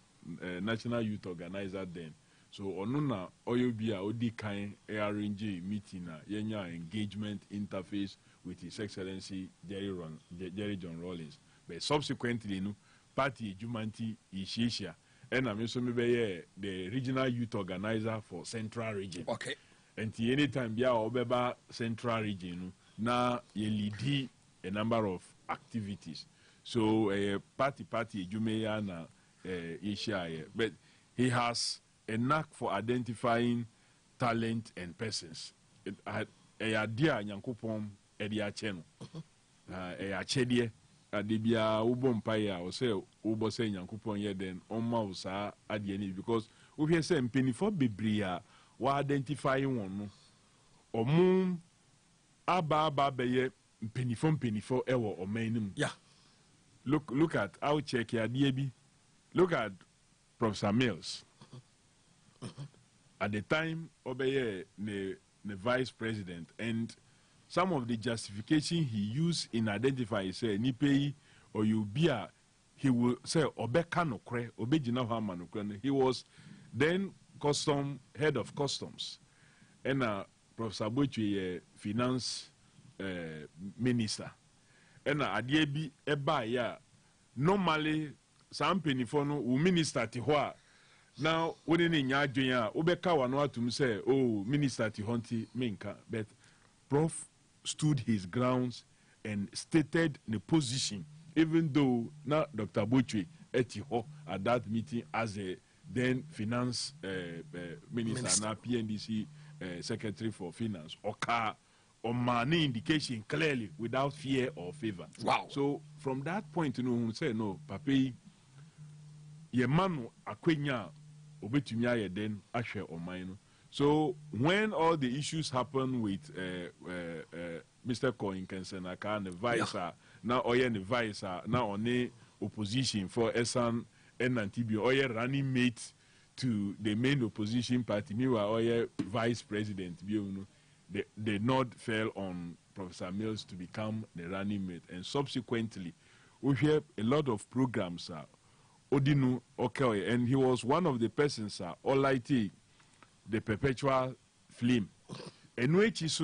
National Youth Organizer then. So onuna oyobia odi kind arrange meeting yenya engagement interface with His Excellency Jerry John Rawlings. But subsequently, no party Jumanti Ishisha and I'm also maybe the regional youth organizer for Central Region. Okay. And anytime bia obeba Central Region, na ye lead a number of activities. So party Jumeya na Isha, but he has a knack for identifying talent and persons. Idea Yankupom Ediacheno. Achedie Adibia Ubompaya or say Ubo say Yankupon Yeden Omausa Adiani because we hear saying penny for Bibria wa identifying one or moon Abba Beye penny for ever or mainum. Yeah. Look at our check here, DAB. Look at Professor Mills. At the time, Obeye the vice president, and some of the justification he used in identifying, say, Nipei or Ubia, he will say, Obeka no kre, Obejina Hamanukre. He was then head of customs, and Professor Bochi, finance minister. And Adiebi Eba ya normally some penny for no minister Tihwa. Now, when in Yajuya, Ubeka Wanwa to say, oh, Minister Tihonti Minka, but Prof stood his grounds and stated the position, even though not Dr. Butchie Etiho at that meeting as a then finance minister, now PNDC secretary for finance, or money indication clearly without fear or favor. Wow. So from that point, you know, say no, Papi, ye manu akwenya obetumia ye then ashe or mine. So when all the issues happen with Mr. Cohen Kensenaka and the vice, now Oye the vice, now on the opposition for Esan and Antibio, Oye running mate to the main opposition party, meanwhile Oye vice president, the nod fell on Professor Mills to become the running mate, and subsequently we hear a lot of programs Odinu Okoye, and he was one of the persons Olaiti, the perpetual flame. And which is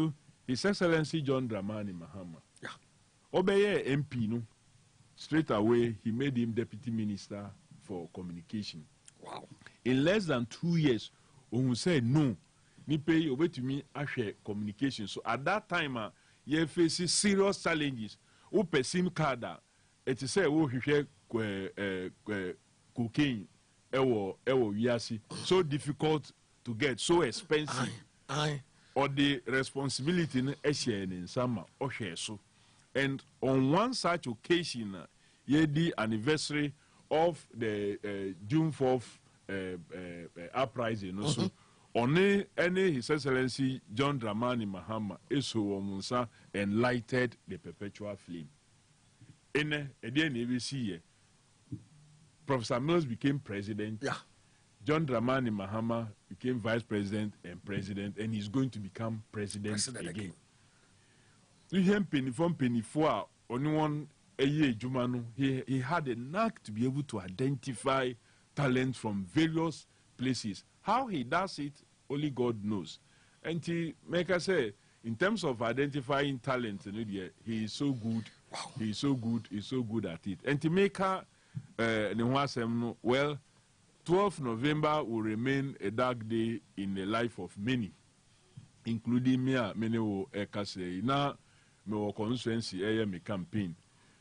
His Excellency John Dramani Mahama. Yeah. Obeye MP no. Straight away he made him deputy minister for communication. Wow. In less than 2 years, when said no, ni pay over to me ashare communication. So at that time, you face serious challenges. O person card, it is say oh he share cocaine, ewo yasi, so difficult to get, so expensive. Or the responsibility in summer or share so. And on one such occasion, the anniversary of the June 4th uprising, also on any His Excellency John Dramani Mahama Eso and lighted the perpetual flame. In a Professor Mills became president. Yeah. John Dramani Mahama became vice president, and he's going to become president again. To him, penny for only one a year, Jumano, he had a knack to be able to identify talent from various places. How he does it, only God knows. And he make us say, in terms of identifying talent, he is so good. Wow. He is so good. He's so good at it. And to make her, well, 12th November will remain a dark day in the life of many, including me. Many will say now me constituency me campaign,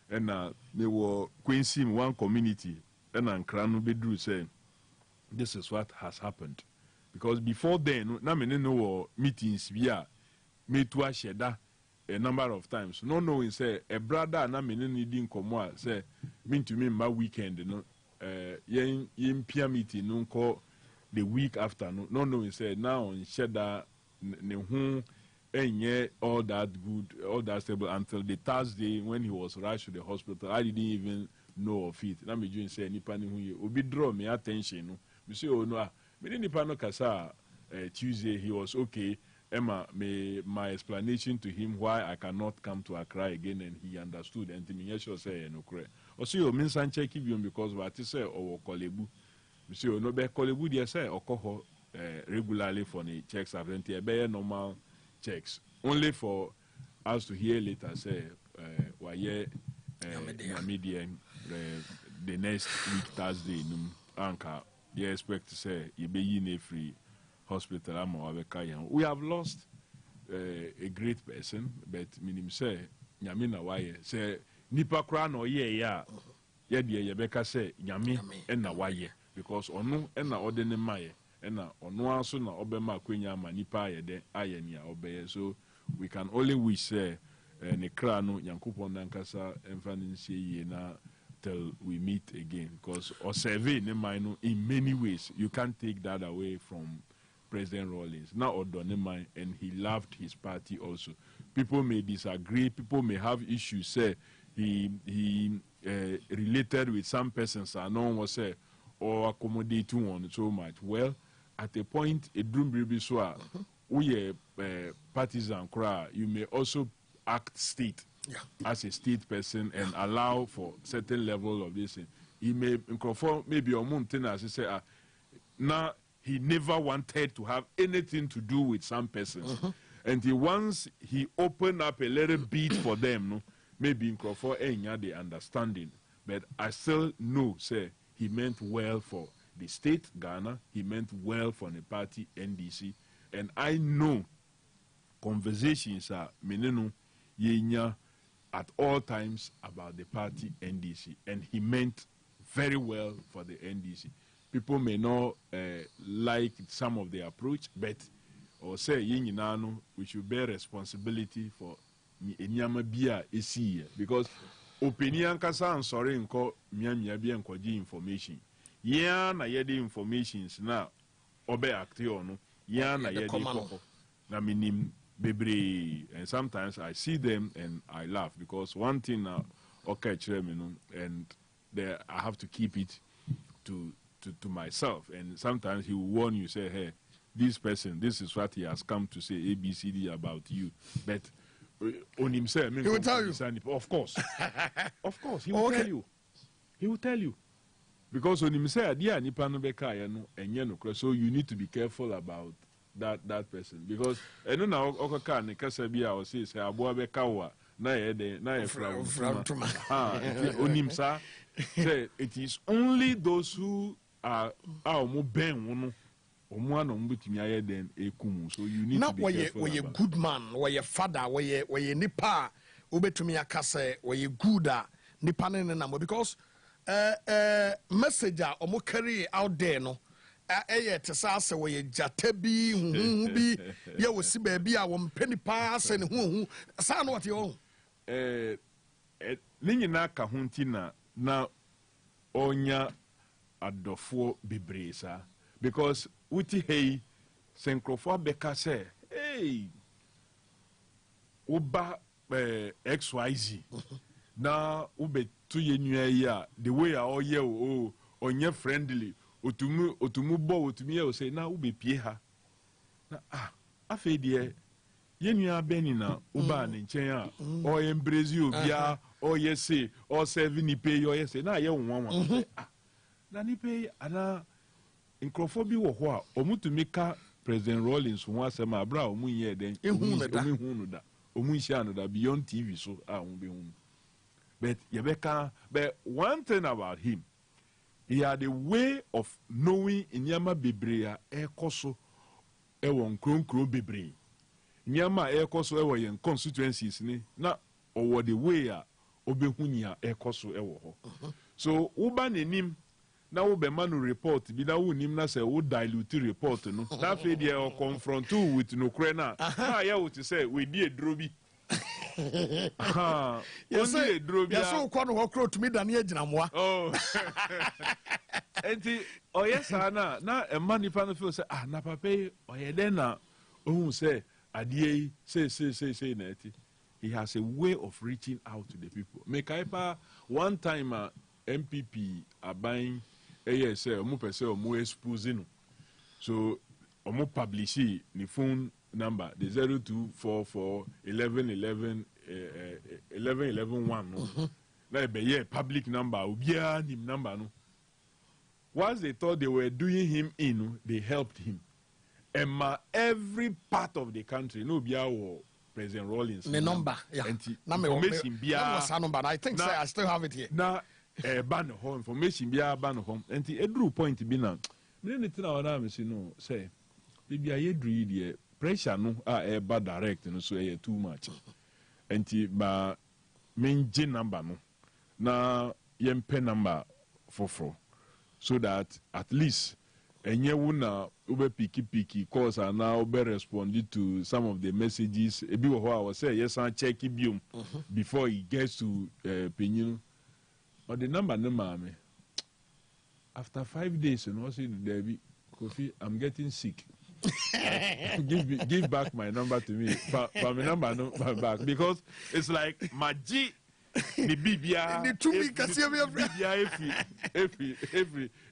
and they were Quincy in one community, and Kranu Bedru saying this is what has happened, because before then na many no meetings via me to sheda a number of times. No knowing say a brother na many needing come say mean to me my weekend yen peer meeting no call the week after no knowing say now on sheda ne hu enye all that good, all that stable until the Thursday when he was rushed to the hospital. I didn't even know of it. Now me doing say nipa ni hu obi draw me attention no. Me say oh no me ni nipa no kasa Tuesday he was okay. Emma, my explanation to him why I cannot come to Accra again, and he understood. And me sure say no correct. Also, you mean san check him because what he say or kolebu. Me say no be kolebu dey say okoho regularly for the checks apparently be normal checks. Only for us to hear later say why media the next week Thursday anka you expect to say you be in a free hospital. We have lost a great person, but minim say nyamina why say nipa kra na oye ya ye de ye beka say nyame na waye because ono na ode ne maye na ono aso na obema akwenya ama nipa aye de aye nia obeye. So we can only wish ne kra no Nyankopon nankasa emfa ne nsie ye na till we meet again, because Oseve Nemaino in many ways you can't take that away from President Rawlings. Now Odonema, and he loved his party also. People may disagree, people may have issues. Say he related with some persons and no one was say or accommodate one so much. Well, at a point, a drum baby so we partisan cry. You may also act state. Yeah. As a state person and allow for certain level of this. He may maybe a mountain as he say now he never wanted to have anything to do with some persons. And once he opened up a little bit for them, no, maybe in Crawford the understanding. But I still know, say, he meant well for the state, Ghana, he meant well for the party, NDC. And I know conversations are menenu yenya at all times about the party NDC, and he meant very well for the NDC. People may not like some of the approach, but or say we should bear responsibility for enyama bia esi, because opinion kasa sorry nko miamia bia nkoji information. Yeah na yedi informations na obe acti ono. Yeah na yedi koko na minim bebre, and sometimes I see them and I laugh, because one thing okay, and there I have to keep it to myself, and sometimes he will warn you, say, hey, this person, this is what he has come to say ABCD about you, but on himself, he will tell you. Of course, of course, he will tell you. He will tell you, because on himself, so you need to be careful about that person, because eno na okaka ne kasa bia o say aboa be kawa na ye de na ye from onim sa say it is only those who are mo ben wono omo ana mo bitimi aye den ekumu. So you need to be careful. Now, we good man, we father, we nipa obetumi akase, we good nipa ne na mo, because message omo carry out there no te sa se we jata bi hu bi ye wo si ba bi a wo mpeni pa se ne hu sa no what you ni nyina ka ho ntina na onya adofo bebresa, because wuti hey senkrofo beka se hey uba XYZ na ube tu ye nua yi a the way a oye o onye friendly otumu bo otumi e say na ube pie ha na afi de yenua beni na uba ne nchen a o embrace obia o yesi o serve ni pay o yesi na ye wonwa na ni pay ana nkrofobi wo ho a omutumi ka President Rawlings ho asem abra omu ye den omu da omu hia no da beyond TV so omu be hu. But Yebeka, but one thing about him, he had a way of knowing Inyama Bibrea Ekoso Ewon Kron Bibre. Nyama Ekoso Ewo yen constituencies ni na or the way Obehunia Ekoso Ewo. So Uba Nim na ube manu report bi na unim na say wo dilute report no. Na fe dey or confront with no krena. Na ya wo to say we di edrobi. Yes, so kwano hokro to me dan ye ginamoa. Oh. Enti oyesa na e manipa no feel say na papa oye den na ohun say adie say na eti. He has a way of reaching out to the people. Make one time MPP abain say omo pese omo expose no. So omo publish ni phone number the 0244 1111 1111 no. Na be public number obia nim number no. Once they thought they were doing him in, they helped him. And every part of the country no bia wo President Rawlings the number yeah information bia number I think say I still have it here na ban home information bia ban home and the edru point bi na me ne tina ona me si no say bia ye dru pressure no bad direct no so too much. And ba menje number no na yempe number for so that at least enye wuna ube piki calls and now ube responded to some of the messages ebi wo ho I was say yes and check biom before he gets to Penyinu. But the number no mame after 5 days and also Debbie Kofi, I'm getting sick. give back my number to me. But my number no back because it's like my G the BBA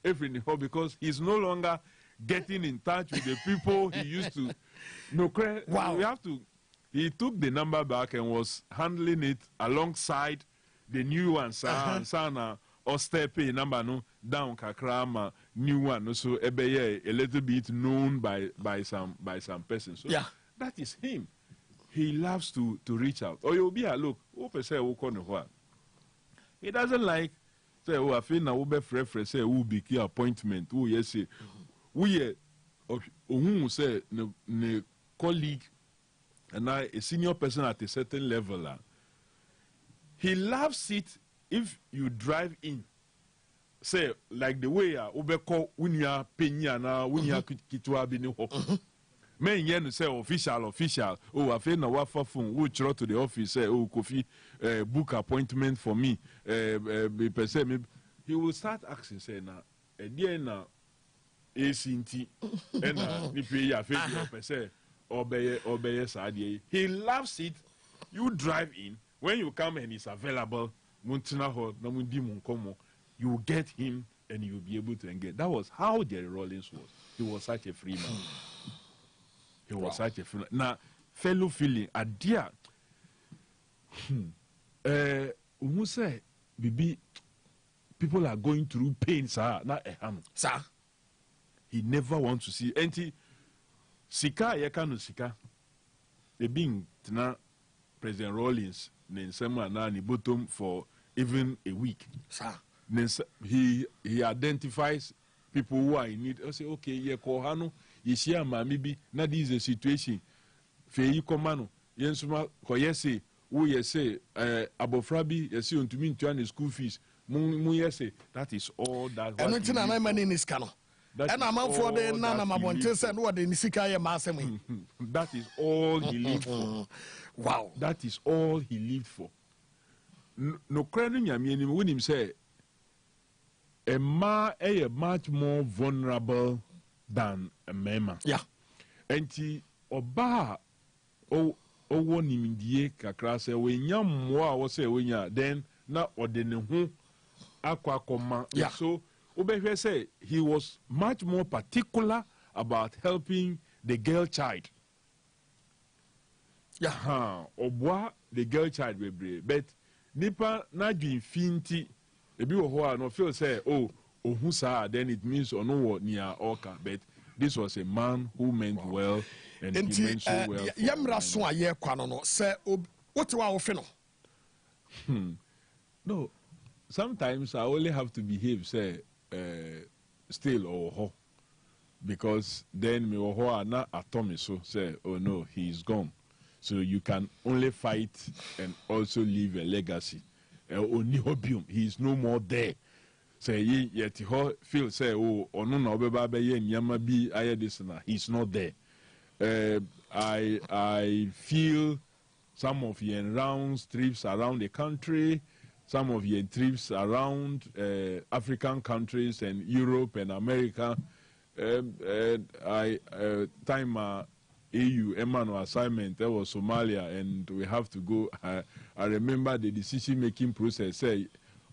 every because he's no longer getting in touch with the people he used to. No, wow. We have to. He took the number back and was handling it alongside the new one. Sana or step number no down kakrama new one. So a little bit known by some person. So yeah, that is him. He loves to reach out. Or you'll be a look. He doesn't like say I feel now we be say who be key appointment. Who yes say we who say ne colleague and I a senior person at a certain level. He loves it if you drive in. Say like the way ubeko when you are penya na when you are kitwa bini ho. Men yen say official. Oh, I feel na wafa phone. Who throw to the office say oh Kofi book appointment for me. He will start asking say na na ACT and nipe ya fe say obeye sadie. He loves it. You drive in when you come and he's available. Muntina ho na mundi munkomo. You will get him and you'll be able to engage. That was how Jerry Rawlings was. He was such a free man. He was such a free man. Now, fellow feeling, a dear. Say, Bibi, people are going through pain, sir. Not a ham. Sir. He never wants to see. Enti, Sika, Yakano Sika. The being, President Rawlings, Nensema, Nani, bottom for even a week. Sir. He identifies people who are in need. I say, okay, ye kohano, ye share maybe na this is a situation. Fe yi komano, yensuma koyese, who ye say, abofrabi, ye see unto me to school fees. Mu ye say, that is all that. And until I am in this cano. And I'm out for the nana mabontes and what the Nisika Masami. That is all he lived for. Wow. That is all he lived for. No credit yami when him say a much more vulnerable than a mema. Yeah. And oba one imidie kakra say we nyam mo say we nya then na odene hu akwa koma. Yeah. So obehwe say he was much more particular about helping the girl child. Yeah. Obwa the girl child but nipa na dwin finti ebi wo ho a no feel say oh ohun sa then it means ono wo near oka but this was a man who meant well and he meant so well. Yamra so aye kwa no say what wa wo fe no. No, sometimes I only have to behave say still or ho because then me wo ho na atomi so say oh no he is gone. So you can only fight and also leave a legacy. He is no more there. Say yet he feel say oh no no he's not there. I feel some of your rounds trips around the country, some of your trips around African countries and Europe and America. AU Emmanuel assignment there was Somalia and we have to go. I remember the decision making process say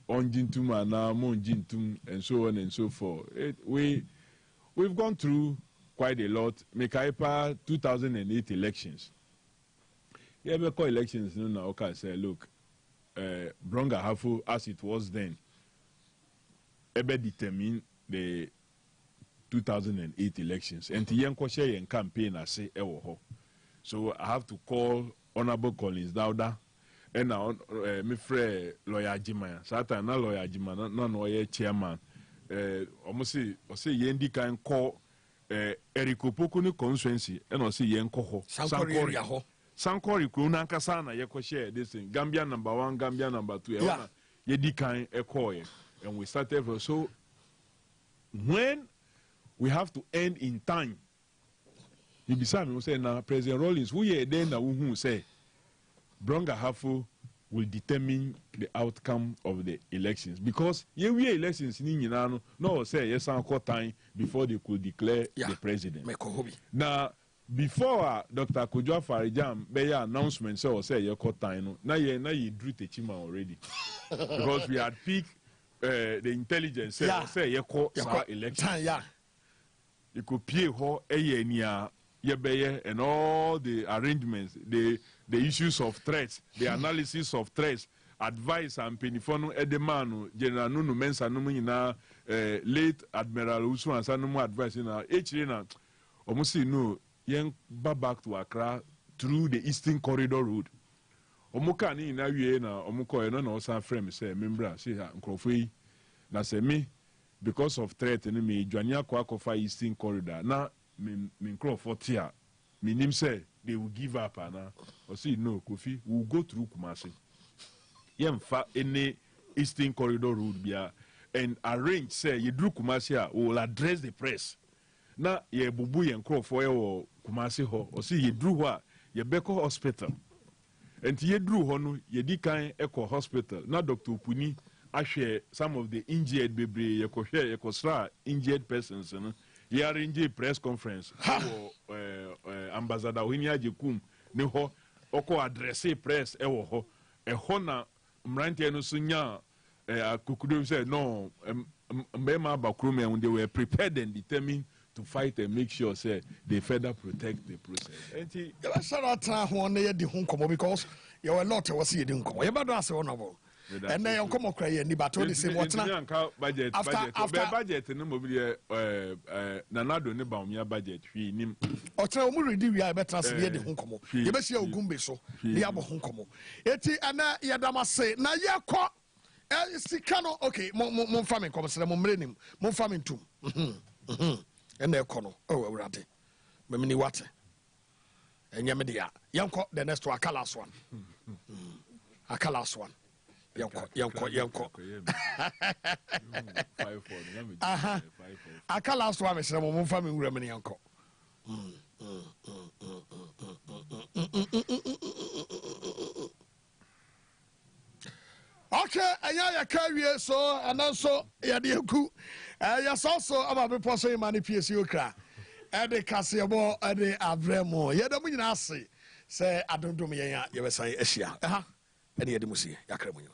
on Jintum and now Mon Jintum and so on and so forth. We've gone through quite a lot. Mekaipa 2008 elections. Yeah, because elections no okay say look Bronga Hafu as it was then ebe determine the 2008 elections and the share campaign I say so I have to call Honorable Collins Dauda and now my friend lawyer Jimaya Satan na lawyer Jimana no chairman almost say yendi can call Eriko Pokuni constituency and I say yen koho Sankori Kuna Kasana, Yekoshe, this thing, Gambia number 1, Gambia number 2, Yedikan, Ekoye. And we started for so when we have to end in time. You be saying, say now, President Rawlings, who ye then who say, Bronga Hafu will determine the outcome of the elections because we elections no say yes time before they could declare the president. Now before Dr. Kujwa Farijam be announcement say you time now you drew the chima already because we had picked the intelligence say you election. You could pay ho and all the arrangements, the issues of threats, the analysis of threats, advice and penifono edemanu, General Nunu Mensa Numina, late Admiral Usu and Sanumu advice in our H. Almost no young back to Accra through the Eastern Corridor Road. Omukani na Wiena, Omuko, no San Frame, say, Membra, say, Uncle na say me, because of threat, enemy, Joania Kwakofa Eastern Corridor. Now, min Crawford here, minim say they will give up and or say no, Kofi will go through Kumasi. Yemfa any Eastern Corridor route bia and arrange say you drew Kumasi will address the press. Now ye bubu yen Crawford or Kumasi ho or see ye drew what ye Beko Hospital. And ye drew hono ye dikan Eco Hospital. Now Dr. Puni I share some of the injured baby ye ko share ye ko injured persons he arranged a press conference for Ambassador Winia Jikum, Neho, Oko address press, Ewo, a Hona, Mrantiano Sunya, Kukudu said, no, Mbema Bakrume, when they were prepared and determined to fight and make sure, say, they further protect the process. And he, because you were a lot was here, didn't come. You're not honorable. And then come on, cry and but only say what's not budget budget no mobile nanado ne baumia budget fi nim otra omu ready we are better say the hunkomo ye be see ogumbe so ne abo hunkomo eti ana yadama say na ye ko sika no okay mo fa me kom sere mo mrenim mo fa me ntum and e ko no o awurade memni wate enyame dia yanko the next one akalas one akalas one yanko aka last one mesere mo mfa me wura me yanko okay anya ya kawie so ananso ya de ku ya so aba be poso imani piesie okra e de kasebo e de avremo ye da munyina ase se adondom yen ya ye besan ahia ene ye de musie yakra munyo